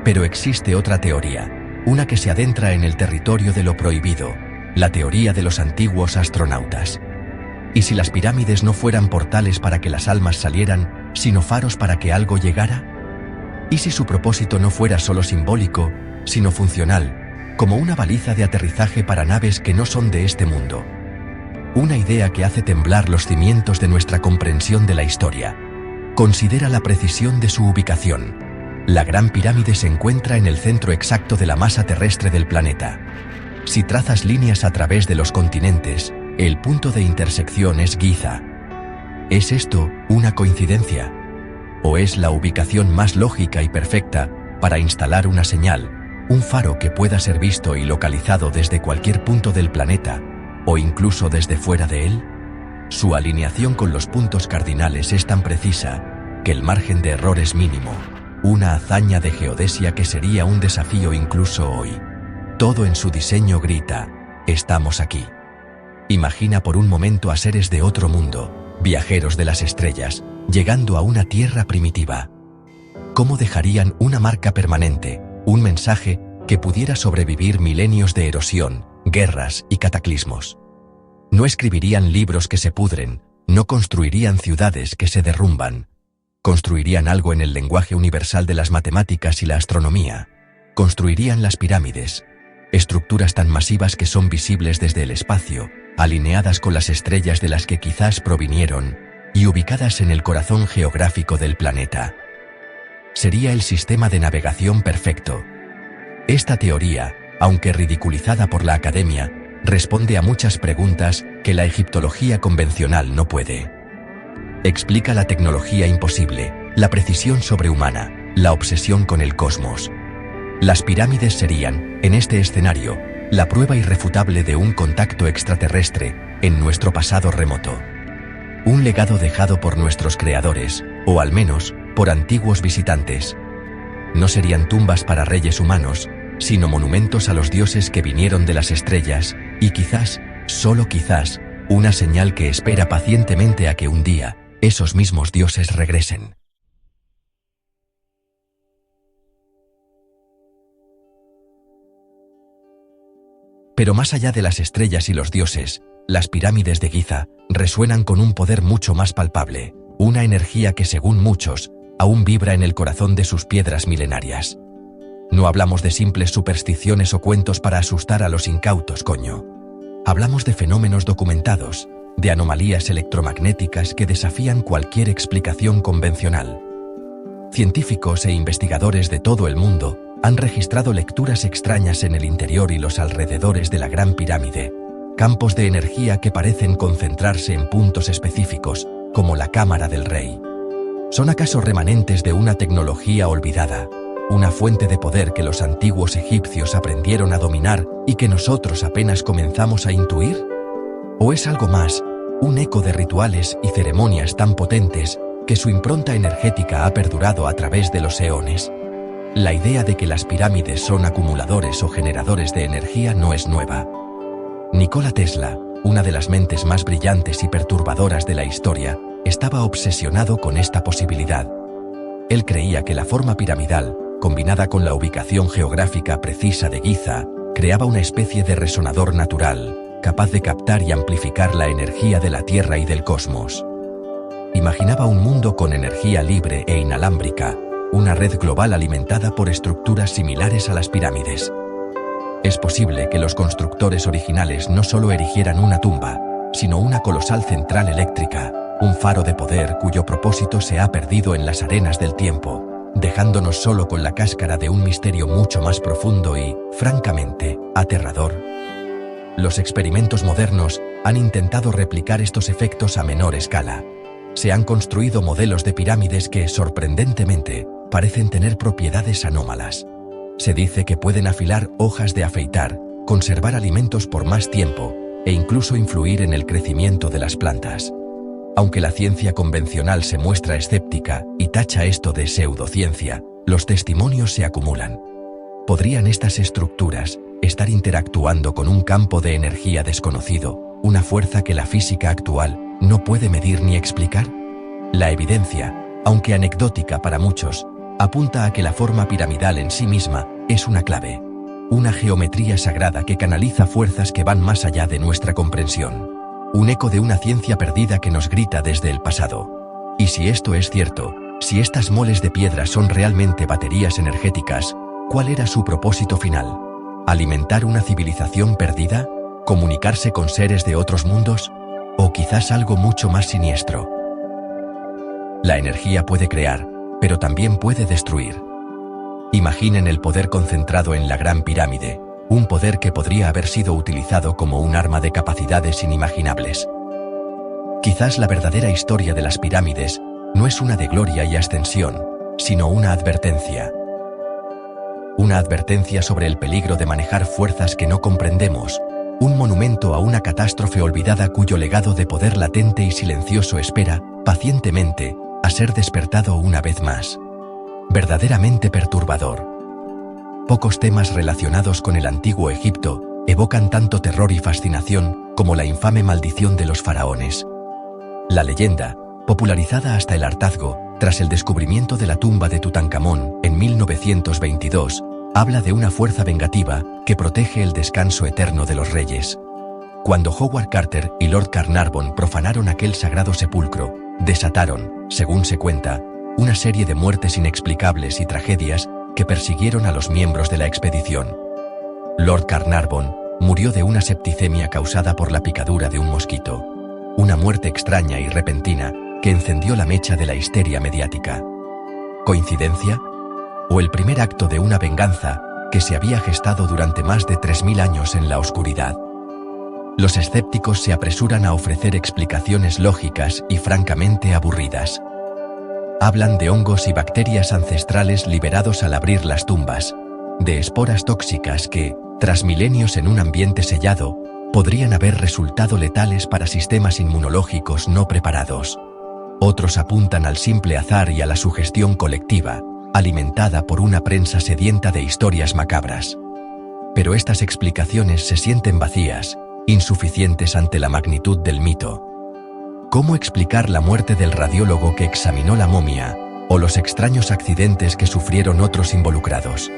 Pero existe otra teoría, una que se adentra en el territorio de lo prohibido, la teoría de los antiguos astronautas. ¿Y si las pirámides no fueran portales para que las almas salieran, sino faros para que algo llegara? ¿Y si su propósito no fuera solo simbólico, sino funcional, como una baliza de aterrizaje para naves que no son de este mundo? Una idea que hace temblar los cimientos de nuestra comprensión de la historia. Considera la precisión de su ubicación. La Gran Pirámide se encuentra en el centro exacto de la masa terrestre del planeta. Si trazas líneas a través de los continentes, el punto de intersección es Giza. ¿Es esto una coincidencia? ¿O es la ubicación más lógica y perfecta para instalar una señal, un faro que pueda ser visto y localizado desde cualquier punto del planeta, o incluso desde fuera de él? Su alineación con los puntos cardinales es tan precisa que el margen de error es mínimo, una hazaña de geodesia que sería un desafío incluso hoy. Todo en su diseño grita, estamos aquí. Imagina por un momento a seres de otro mundo, viajeros de las estrellas, llegando a una Tierra primitiva. ¿Cómo dejarían una marca permanente, un mensaje que pudiera sobrevivir milenios de erosión, guerras y cataclismos? No escribirían libros que se pudren, no construirían ciudades que se derrumban. Construirían algo en el lenguaje universal de las matemáticas y la astronomía. Construirían las pirámides, estructuras tan masivas que son visibles desde el espacio, alineadas con las estrellas de las que quizás provinieron y ubicadas en el corazón geográfico del planeta. Sería el sistema de navegación perfecto. Esta teoría, aunque ridiculizada por la academia, responde a muchas preguntas que la egiptología convencional no puede. Explica la tecnología imposible, la precisión sobrehumana, la obsesión con el cosmos. Las pirámides serían, en este escenario, la prueba irrefutable de un contacto extraterrestre en nuestro pasado remoto. Un legado dejado por nuestros creadores, o al menos, por antiguos visitantes. No serían tumbas para reyes humanos, sino monumentos a los dioses que vinieron de las estrellas, y quizás, solo quizás, una señal que espera pacientemente a que un día, esos mismos dioses regresen. Pero más allá de las estrellas y los dioses, las pirámides de Giza resuenan con un poder mucho más palpable, una energía que según muchos, aún vibra en el corazón de sus piedras milenarias. No hablamos de simples supersticiones o cuentos para asustar a los incautos, coño. Hablamos de fenómenos documentados, de anomalías electromagnéticas que desafían cualquier explicación convencional. Científicos e investigadores de todo el mundo han registrado lecturas extrañas en el interior y los alrededores de la Gran Pirámide, campos de energía que parecen concentrarse en puntos específicos, como la Cámara del Rey. ¿Son acaso remanentes de una tecnología olvidada, una fuente de poder que los antiguos egipcios aprendieron a dominar y que nosotros apenas comenzamos a intuir? ¿O es algo más, un eco de rituales y ceremonias tan potentes que su impronta energética ha perdurado a través de los eones? La idea de que las pirámides son acumuladores o generadores de energía no es nueva. Nikola Tesla, una de las mentes más brillantes y perturbadoras de la historia, estaba obsesionado con esta posibilidad. Él creía que la forma piramidal, combinada con la ubicación geográfica precisa de Giza, creaba una especie de resonador natural, capaz de captar y amplificar la energía de la Tierra y del cosmos. Imaginaba un mundo con energía libre e inalámbrica, una red global alimentada por estructuras similares a las pirámides. Es posible que los constructores originales no solo erigieran una tumba, sino una colosal central eléctrica, un faro de poder cuyo propósito se ha perdido en las arenas del tiempo. dejándonos solo con la cáscara de un misterio mucho más profundo y, francamente, aterrador. Los experimentos modernos han intentado replicar estos efectos a menor escala. Se han construido modelos de pirámides que, sorprendentemente, parecen tener propiedades anómalas. Se dice que pueden afilar hojas de afeitar, conservar alimentos por más tiempo e incluso influir en el crecimiento de las plantas. Aunque la ciencia convencional se muestra escéptica y tacha esto de pseudociencia, los testimonios se acumulan. ¿Podrían estas estructuras estar interactuando con un campo de energía desconocido, una fuerza que la física actual no puede medir ni explicar? La evidencia, aunque anecdótica para muchos, apunta a que la forma piramidal en sí misma es una clave, una geometría sagrada que canaliza fuerzas que van más allá de nuestra comprensión. Un eco de una ciencia perdida que nos grita desde el pasado. Y si esto es cierto, si estas moles de piedra son realmente baterías energéticas, ¿cuál era su propósito final? ¿Alimentar una civilización perdida? ¿Comunicarse con seres de otros mundos? ¿O quizás algo mucho más siniestro? La energía puede crear, pero también puede destruir. Imaginen el poder concentrado en la Gran Pirámide, un poder que podría haber sido utilizado como un arma de capacidades inimaginables. Quizás la verdadera historia de las pirámides no es una de gloria y ascensión, sino una advertencia. Una advertencia sobre el peligro de manejar fuerzas que no comprendemos, un monumento a una catástrofe olvidada cuyo legado de poder latente y silencioso espera, pacientemente, a ser despertado una vez más. Verdaderamente perturbador. Pocos temas relacionados con el antiguo Egipto evocan tanto terror y fascinación como la infame maldición de los faraones. La leyenda, popularizada hasta el hartazgo tras el descubrimiento de la tumba de Tutankamón en 1922, habla de una fuerza vengativa que protege el descanso eterno de los reyes. Cuando Howard Carter y Lord Carnarvon profanaron aquel sagrado sepulcro, desataron, según se cuenta, una serie de muertes inexplicables y tragedias que persiguieron a los miembros de la expedición. Lord Carnarvon murió de una septicemia causada por la picadura de un mosquito. Una muerte extraña y repentina que encendió la mecha de la histeria mediática. ¿Coincidencia? ¿O el primer acto de una venganza que se había gestado durante más de 3000 años en la oscuridad? Los escépticos se apresuran a ofrecer explicaciones lógicas y francamente aburridas. Hablan de hongos y bacterias ancestrales liberados al abrir las tumbas, de esporas tóxicas que, tras milenios en un ambiente sellado, podrían haber resultado letales para sistemas inmunológicos no preparados. Otros apuntan al simple azar y a la sugestión colectiva, alimentada por una prensa sedienta de historias macabras. Pero estas explicaciones se sienten vacías, insuficientes ante la magnitud del mito. ¿Cómo explicar la muerte del radiólogo que examinó la momia, o los extraños accidentes que sufrieron otros involucrados?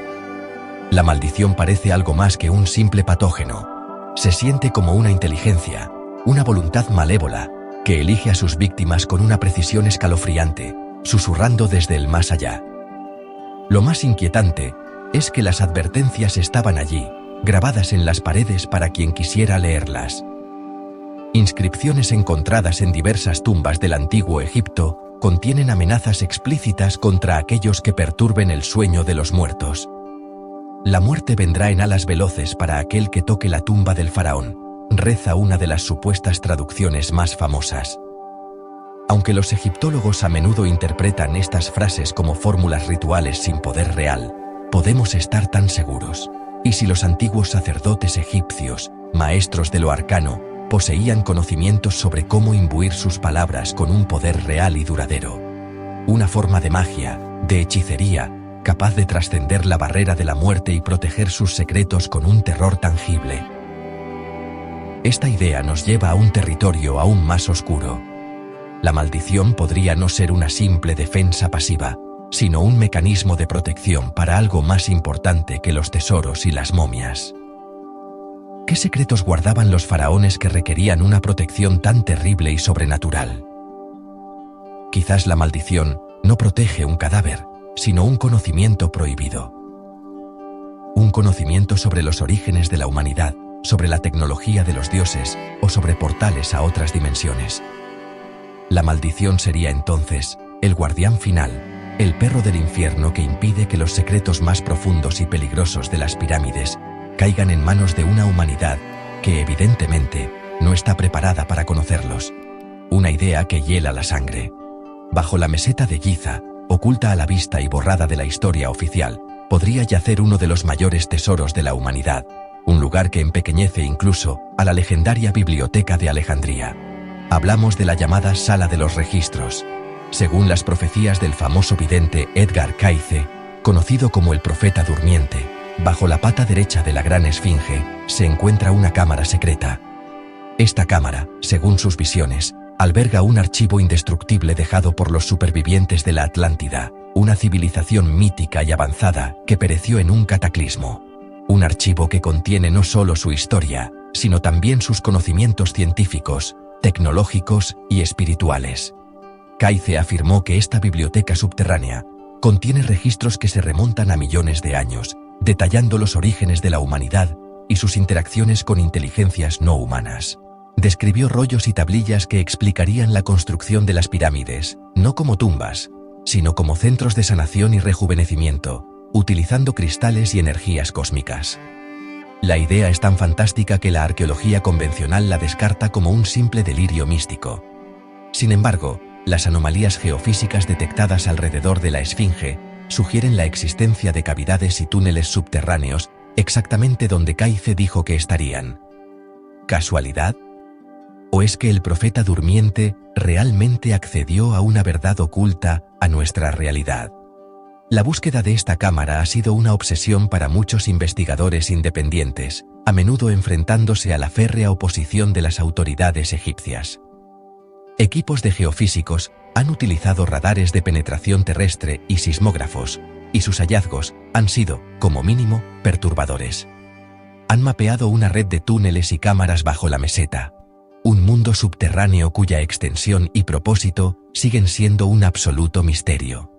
La maldición parece algo más que un simple patógeno. Se siente como una inteligencia, una voluntad malévola, que elige a sus víctimas con una precisión escalofriante, susurrando desde el más allá. Lo más inquietante es que las advertencias estaban allí, grabadas en las paredes para quien quisiera leerlas. Inscripciones encontradas en diversas tumbas del antiguo Egipto contienen amenazas explícitas contra aquellos que perturben el sueño de los muertos. La muerte vendrá en alas veloces para aquel que toque la tumba del faraón, reza una de las supuestas traducciones más famosas. Aunque los egiptólogos a menudo interpretan estas frases como fórmulas rituales sin poder real, podemos estar tan seguros. ¿Y si los antiguos sacerdotes egipcios, maestros de lo arcano, poseían conocimientos sobre cómo imbuir sus palabras con un poder real y duradero? Una forma de magia, de hechicería, capaz de trascender la barrera de la muerte y proteger sus secretos con un terror tangible. Esta idea nos lleva a un territorio aún más oscuro. La maldición podría no ser una simple defensa pasiva, sino un mecanismo de protección para algo más importante que los tesoros y las momias. ¿Qué secretos guardaban los faraones que requerían una protección tan terrible y sobrenatural? Quizás la maldición no protege un cadáver, sino un conocimiento prohibido. Un conocimiento sobre los orígenes de la humanidad, sobre la tecnología de los dioses o sobre portales a otras dimensiones. La maldición sería entonces el guardián final, el perro del infierno que impide que los secretos más profundos y peligrosos de las pirámides caigan en manos de una humanidad que, evidentemente, no está preparada para conocerlos. Una idea que hiela la sangre. Bajo la meseta de Giza, oculta a la vista y borrada de la historia oficial, podría yacer uno de los mayores tesoros de la humanidad, un lugar que empequeñece incluso a la legendaria Biblioteca de Alejandría. Hablamos de la llamada Sala de los Registros. Según las profecías del famoso vidente Edgar Cayce, conocido como el Profeta Durmiente, bajo la pata derecha de la Gran Esfinge se encuentra una cámara secreta. Esta cámara, según sus visiones, alberga un archivo indestructible dejado por los supervivientes de la Atlántida, una civilización mítica y avanzada que pereció en un cataclismo. Un archivo que contiene no solo su historia, sino también sus conocimientos científicos, tecnológicos y espirituales. Cayce afirmó que esta biblioteca subterránea contiene registros que se remontan a millones de años, detallando los orígenes de la humanidad y sus interacciones con inteligencias no humanas. Describió rollos y tablillas que explicarían la construcción de las pirámides, no como tumbas, sino como centros de sanación y rejuvenecimiento, utilizando cristales y energías cósmicas. La idea es tan fantástica que la arqueología convencional la descarta como un simple delirio místico. Sin embargo, las anomalías geofísicas detectadas alrededor de la Esfinge sugieren la existencia de cavidades y túneles subterráneos exactamente donde Cayce dijo que estarían. ¿Casualidad? ¿O es que el Profeta Durmiente realmente accedió a una verdad oculta a nuestra realidad? La búsqueda de esta cámara ha sido una obsesión para muchos investigadores independientes, a menudo enfrentándose a la férrea oposición de las autoridades egipcias. Equipos de geofísicos han utilizado radares de penetración terrestre y sismógrafos, y sus hallazgos han sido, como mínimo, perturbadores. Han mapeado una red de túneles y cámaras bajo la meseta, un mundo subterráneo cuya extensión y propósito siguen siendo un absoluto misterio.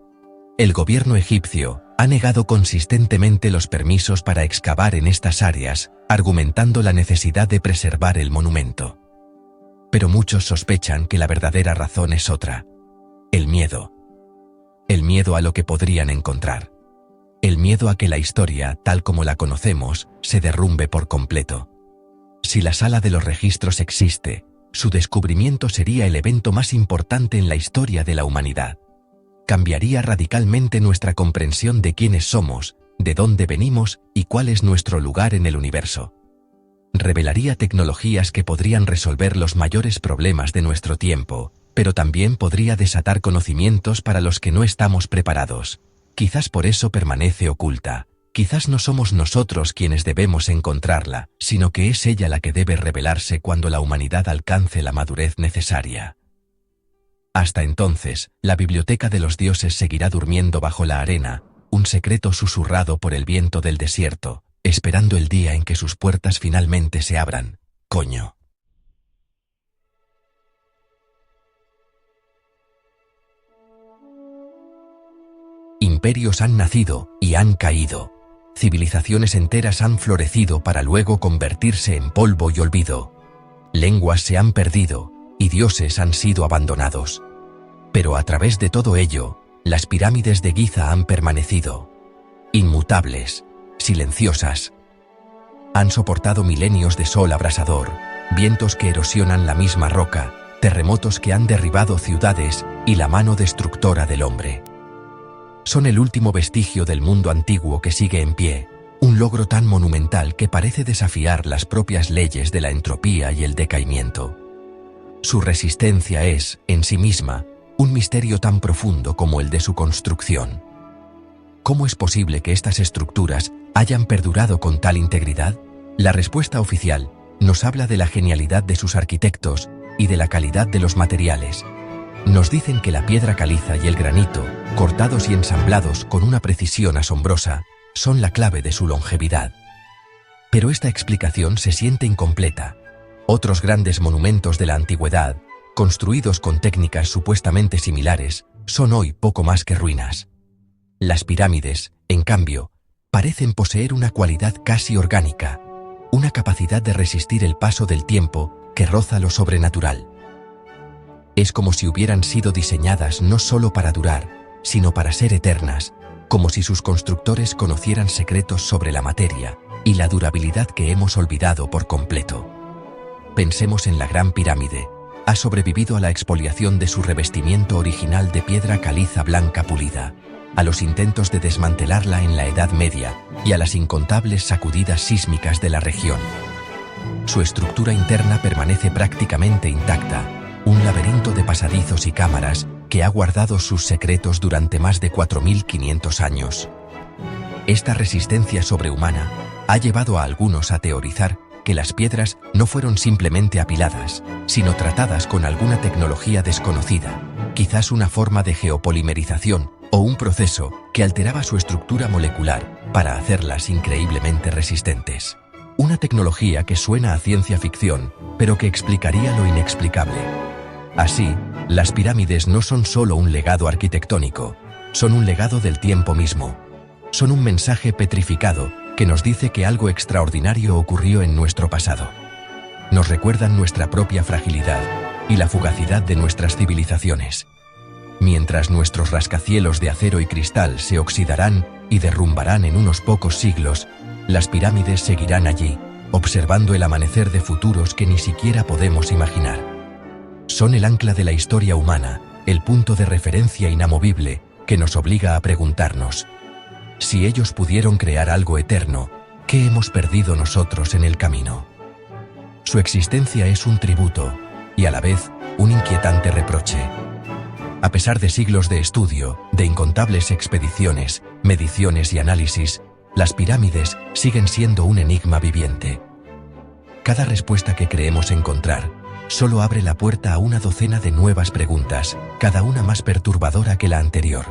El gobierno egipcio ha negado consistentemente los permisos para excavar en estas áreas, argumentando la necesidad de preservar el monumento. Pero muchos sospechan que la verdadera razón es otra: el miedo. El miedo a lo que podrían encontrar. El miedo a que la historia, tal como la conocemos, se derrumbe por completo. Si la Sala de los Registros existe, su descubrimiento sería el evento más importante en la historia de la humanidad. Cambiaría radicalmente nuestra comprensión de quiénes somos, de dónde venimos y cuál es nuestro lugar en el universo. Revelaría tecnologías que podrían resolver los mayores problemas de nuestro tiempo, pero también podría desatar conocimientos para los que no estamos preparados. Quizás por eso permanece oculta. Quizás no somos nosotros quienes debemos encontrarla, sino que es ella la que debe revelarse cuando la humanidad alcance la madurez necesaria. Hasta entonces, la Biblioteca de los Dioses seguirá durmiendo bajo la arena, un secreto susurrado por el viento del desierto, esperando el día en que sus puertas finalmente se abran. Coño. Imperios han nacido y han caído. Civilizaciones enteras han florecido para luego convertirse en polvo y olvido. Lenguas se han perdido y dioses han sido abandonados. Pero a través de todo ello, las pirámides de Giza han permanecido. Inmutables, silenciosas. Han soportado milenios de sol abrasador, vientos que erosionan la misma roca, terremotos que han derribado ciudades y la mano destructora del hombre. Son el último vestigio del mundo antiguo que sigue en pie, un logro tan monumental que parece desafiar las propias leyes de la entropía y el decaimiento. Su resistencia es, en sí misma, un misterio tan profundo como el de su construcción. ¿Cómo es posible que estas estructuras hayan perdurado con tal integridad? La respuesta oficial nos habla de la genialidad de sus arquitectos y de la calidad de los materiales. Nos dicen que la piedra caliza y el granito, cortados y ensamblados con una precisión asombrosa, son la clave de su longevidad. Pero esta explicación se siente incompleta. Otros grandes monumentos de la antigüedad, construidos con técnicas supuestamente similares, son hoy poco más que ruinas. Las pirámides, en cambio, parecen poseer una cualidad casi orgánica, una capacidad de resistir el paso del tiempo que roza lo sobrenatural. Es como si hubieran sido diseñadas no solo para durar, sino para ser eternas, como si sus constructores conocieran secretos sobre la materia y la durabilidad que hemos olvidado por completo. Pensemos en la Gran Pirámide. Ha sobrevivido a la expoliación de su revestimiento original de piedra caliza blanca pulida, a los intentos de desmantelarla en la Edad Media y a las incontables sacudidas sísmicas de la región. Su estructura interna permanece prácticamente intacta, un laberinto de pasadizos y cámaras que ha guardado sus secretos durante más de 4.500 años. Esta resistencia sobrehumana ha llevado a algunos a teorizar que las piedras no fueron simplemente apiladas, sino tratadas con alguna tecnología desconocida, quizás una forma de geopolimerización o un proceso que alteraba su estructura molecular para hacerlas increíblemente resistentes. Una tecnología que suena a ciencia ficción, pero que explicaría lo inexplicable. Así, las pirámides no son solo un legado arquitectónico, son un legado del tiempo mismo. Son un mensaje petrificado que nos dice que algo extraordinario ocurrió en nuestro pasado. Nos recuerdan nuestra propia fragilidad y la fugacidad de nuestras civilizaciones. Mientras nuestros rascacielos de acero y cristal se oxidarán y derrumbarán en unos pocos siglos, las pirámides seguirán allí, observando el amanecer de futuros que ni siquiera podemos imaginar. Son el ancla de la historia humana, el punto de referencia inamovible que nos obliga a preguntarnos: si ellos pudieron crear algo eterno, ¿qué hemos perdido nosotros en el camino? Su existencia es un tributo y a la vez un inquietante reproche. A pesar de siglos de estudio, de incontables expediciones, mediciones y análisis, las pirámides siguen siendo un enigma viviente. Cada respuesta que creemos encontrar solo abre la puerta a una docena de nuevas preguntas, cada una más perturbadora que la anterior.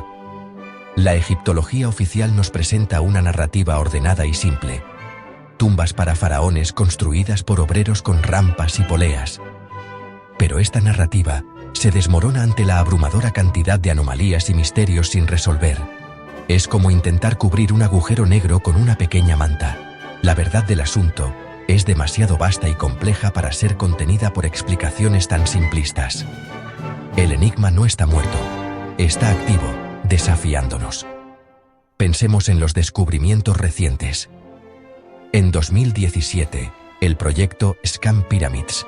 La egiptología oficial nos presenta una narrativa ordenada y simple. Tumbas para faraones construidas por obreros con rampas y poleas. Pero esta narrativa se desmorona ante la abrumadora cantidad de anomalías y misterios sin resolver. Es como intentar cubrir un agujero negro con una pequeña manta. La verdad del asunto es demasiado vasta y compleja para ser contenida por explicaciones tan simplistas. El enigma no está muerto, está activo, desafiándonos. Pensemos en los descubrimientos recientes. En 2017, el proyecto Scan Pyramids,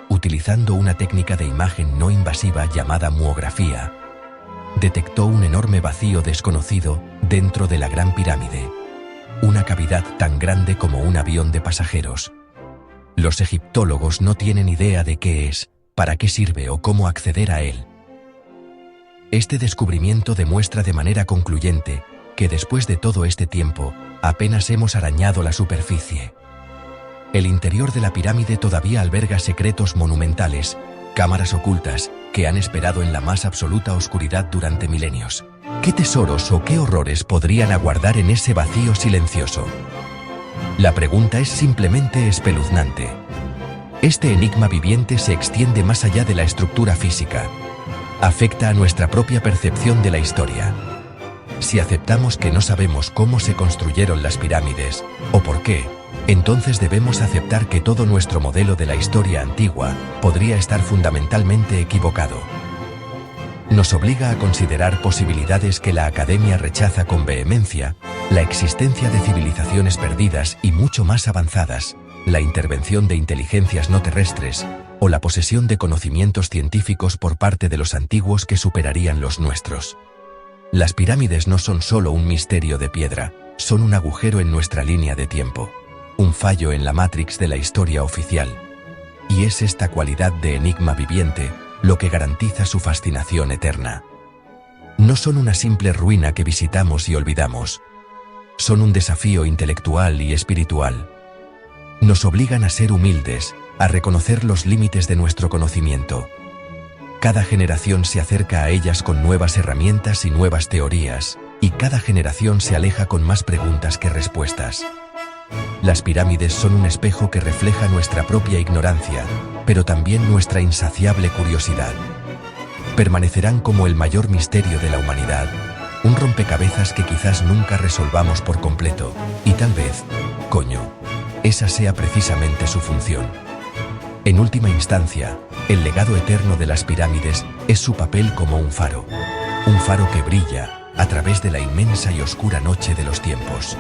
utilizando una técnica de imagen no invasiva llamada muografía, detectó un enorme vacío desconocido dentro de la Gran Pirámide, una cavidad tan grande como un avión de pasajeros. Los egiptólogos no tienen idea de qué es, para qué sirve o cómo acceder a él. Este descubrimiento demuestra de manera concluyente que después de todo este tiempo, apenas hemos arañado la superficie. El interior de la pirámide todavía alberga secretos monumentales, cámaras ocultas que han esperado en la más absoluta oscuridad durante milenios. ¿Qué tesoros o qué horrores podrían aguardar en ese vacío silencioso? La pregunta es simplemente espeluznante. Este enigma viviente se extiende más allá de la estructura física. Afecta a nuestra propia percepción de la historia. Si aceptamos que no sabemos cómo se construyeron las pirámides, o por qué, entonces debemos aceptar que todo nuestro modelo de la historia antigua podría estar fundamentalmente equivocado. Nos obliga a considerar posibilidades que la academia rechaza con vehemencia: la existencia de civilizaciones perdidas y mucho más avanzadas, la intervención de inteligencias no terrestres, o la posesión de conocimientos científicos por parte de los antiguos que superarían los nuestros. Las pirámides no son solo un misterio de piedra, son un agujero en nuestra línea de tiempo, un fallo en la Matrix de la historia oficial. Y es esta cualidad de enigma viviente lo que garantiza su fascinación eterna. No son una simple ruina que visitamos y olvidamos. Son un desafío intelectual y espiritual. Nos obligan a ser humildes, a reconocer los límites de nuestro conocimiento. Cada generación se acerca a ellas con nuevas herramientas y nuevas teorías, y cada generación se aleja con más preguntas que respuestas. Las pirámides son un espejo que refleja nuestra propia ignorancia, pero también nuestra insaciable curiosidad. Permanecerán como el mayor misterio de la humanidad, un rompecabezas que quizás nunca resolvamos por completo, y tal vez, esa sea precisamente su función. En última instancia, el legado eterno de las pirámides es su papel como un faro. Un faro que brilla a través de la inmensa y oscura noche de los tiempos.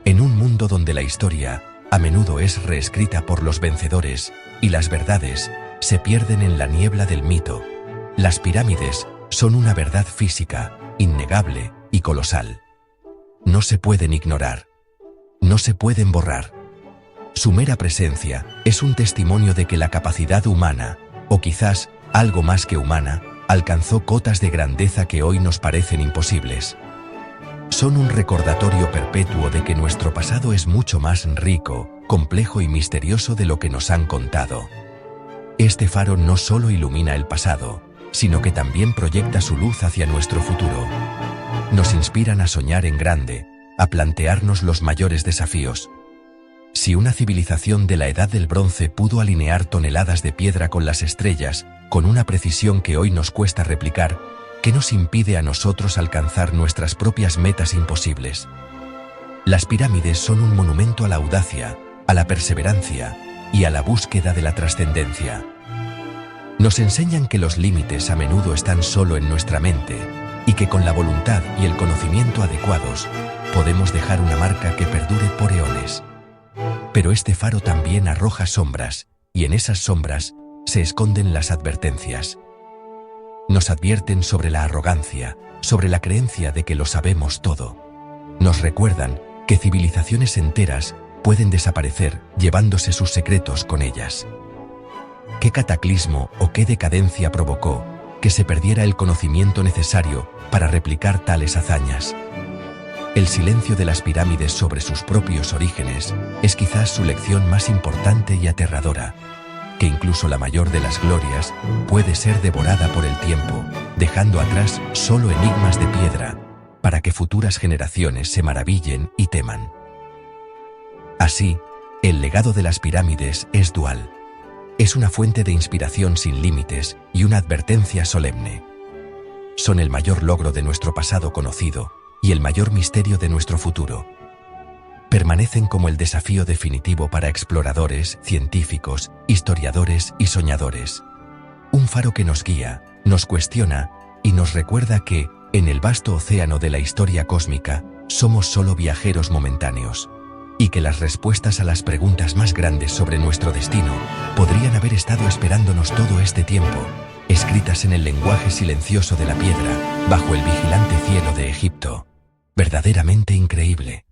En un mundo donde la historia a menudo es reescrita por los vencedores y las verdades se pierden en la niebla del mito, las pirámides son una verdad física, innegable y colosal. No se pueden ignorar. No se pueden borrar. Su mera presencia es un testimonio de que la capacidad humana, o quizás algo más que humana, alcanzó cotas de grandeza que hoy nos parecen imposibles. Son un recordatorio perpetuo de que nuestro pasado es mucho más rico, complejo y misterioso de lo que nos han contado. Este faro no solo ilumina el pasado, sino que también proyecta su luz hacia nuestro futuro. Nos inspiran a soñar en grande, a plantearnos los mayores desafíos. Si una civilización de la Edad del Bronce pudo alinear toneladas de piedra con las estrellas, con una precisión que hoy nos cuesta replicar, ¿qué nos impide a nosotros alcanzar nuestras propias metas imposibles? Las pirámides son un monumento a la audacia, a la perseverancia y a la búsqueda de la trascendencia. Nos enseñan que los límites a menudo están solo en nuestra mente y que con la voluntad y el conocimiento adecuados podemos dejar una marca que perdure por eones. Pero este faro también arroja sombras, y en esas sombras se esconden las advertencias. Nos advierten sobre la arrogancia, sobre la creencia de que lo sabemos todo. Nos recuerdan que civilizaciones enteras pueden desaparecer llevándose sus secretos con ellas. ¿Qué cataclismo o qué decadencia provocó que se perdiera el conocimiento necesario para replicar tales hazañas? El silencio de las pirámides sobre sus propios orígenes es quizás su lección más importante y aterradora, que incluso la mayor de las glorias puede ser devorada por el tiempo, dejando atrás solo enigmas de piedra, para que futuras generaciones se maravillen y teman. Así, el legado de las pirámides es dual. Es una fuente de inspiración sin límites y una advertencia solemne. Son el mayor logro de nuestro pasado conocido y el mayor misterio de nuestro futuro. Permanecen como el desafío definitivo para exploradores, científicos, historiadores y soñadores. Un faro que nos guía, nos cuestiona y nos recuerda que, en el vasto océano de la historia cósmica, somos solo viajeros momentáneos, y que las respuestas a las preguntas más grandes sobre nuestro destino podrían haber estado esperándonos todo este tiempo, escritas en el lenguaje silencioso de la piedra, bajo el vigilante cielo de Egipto. Verdaderamente increíble.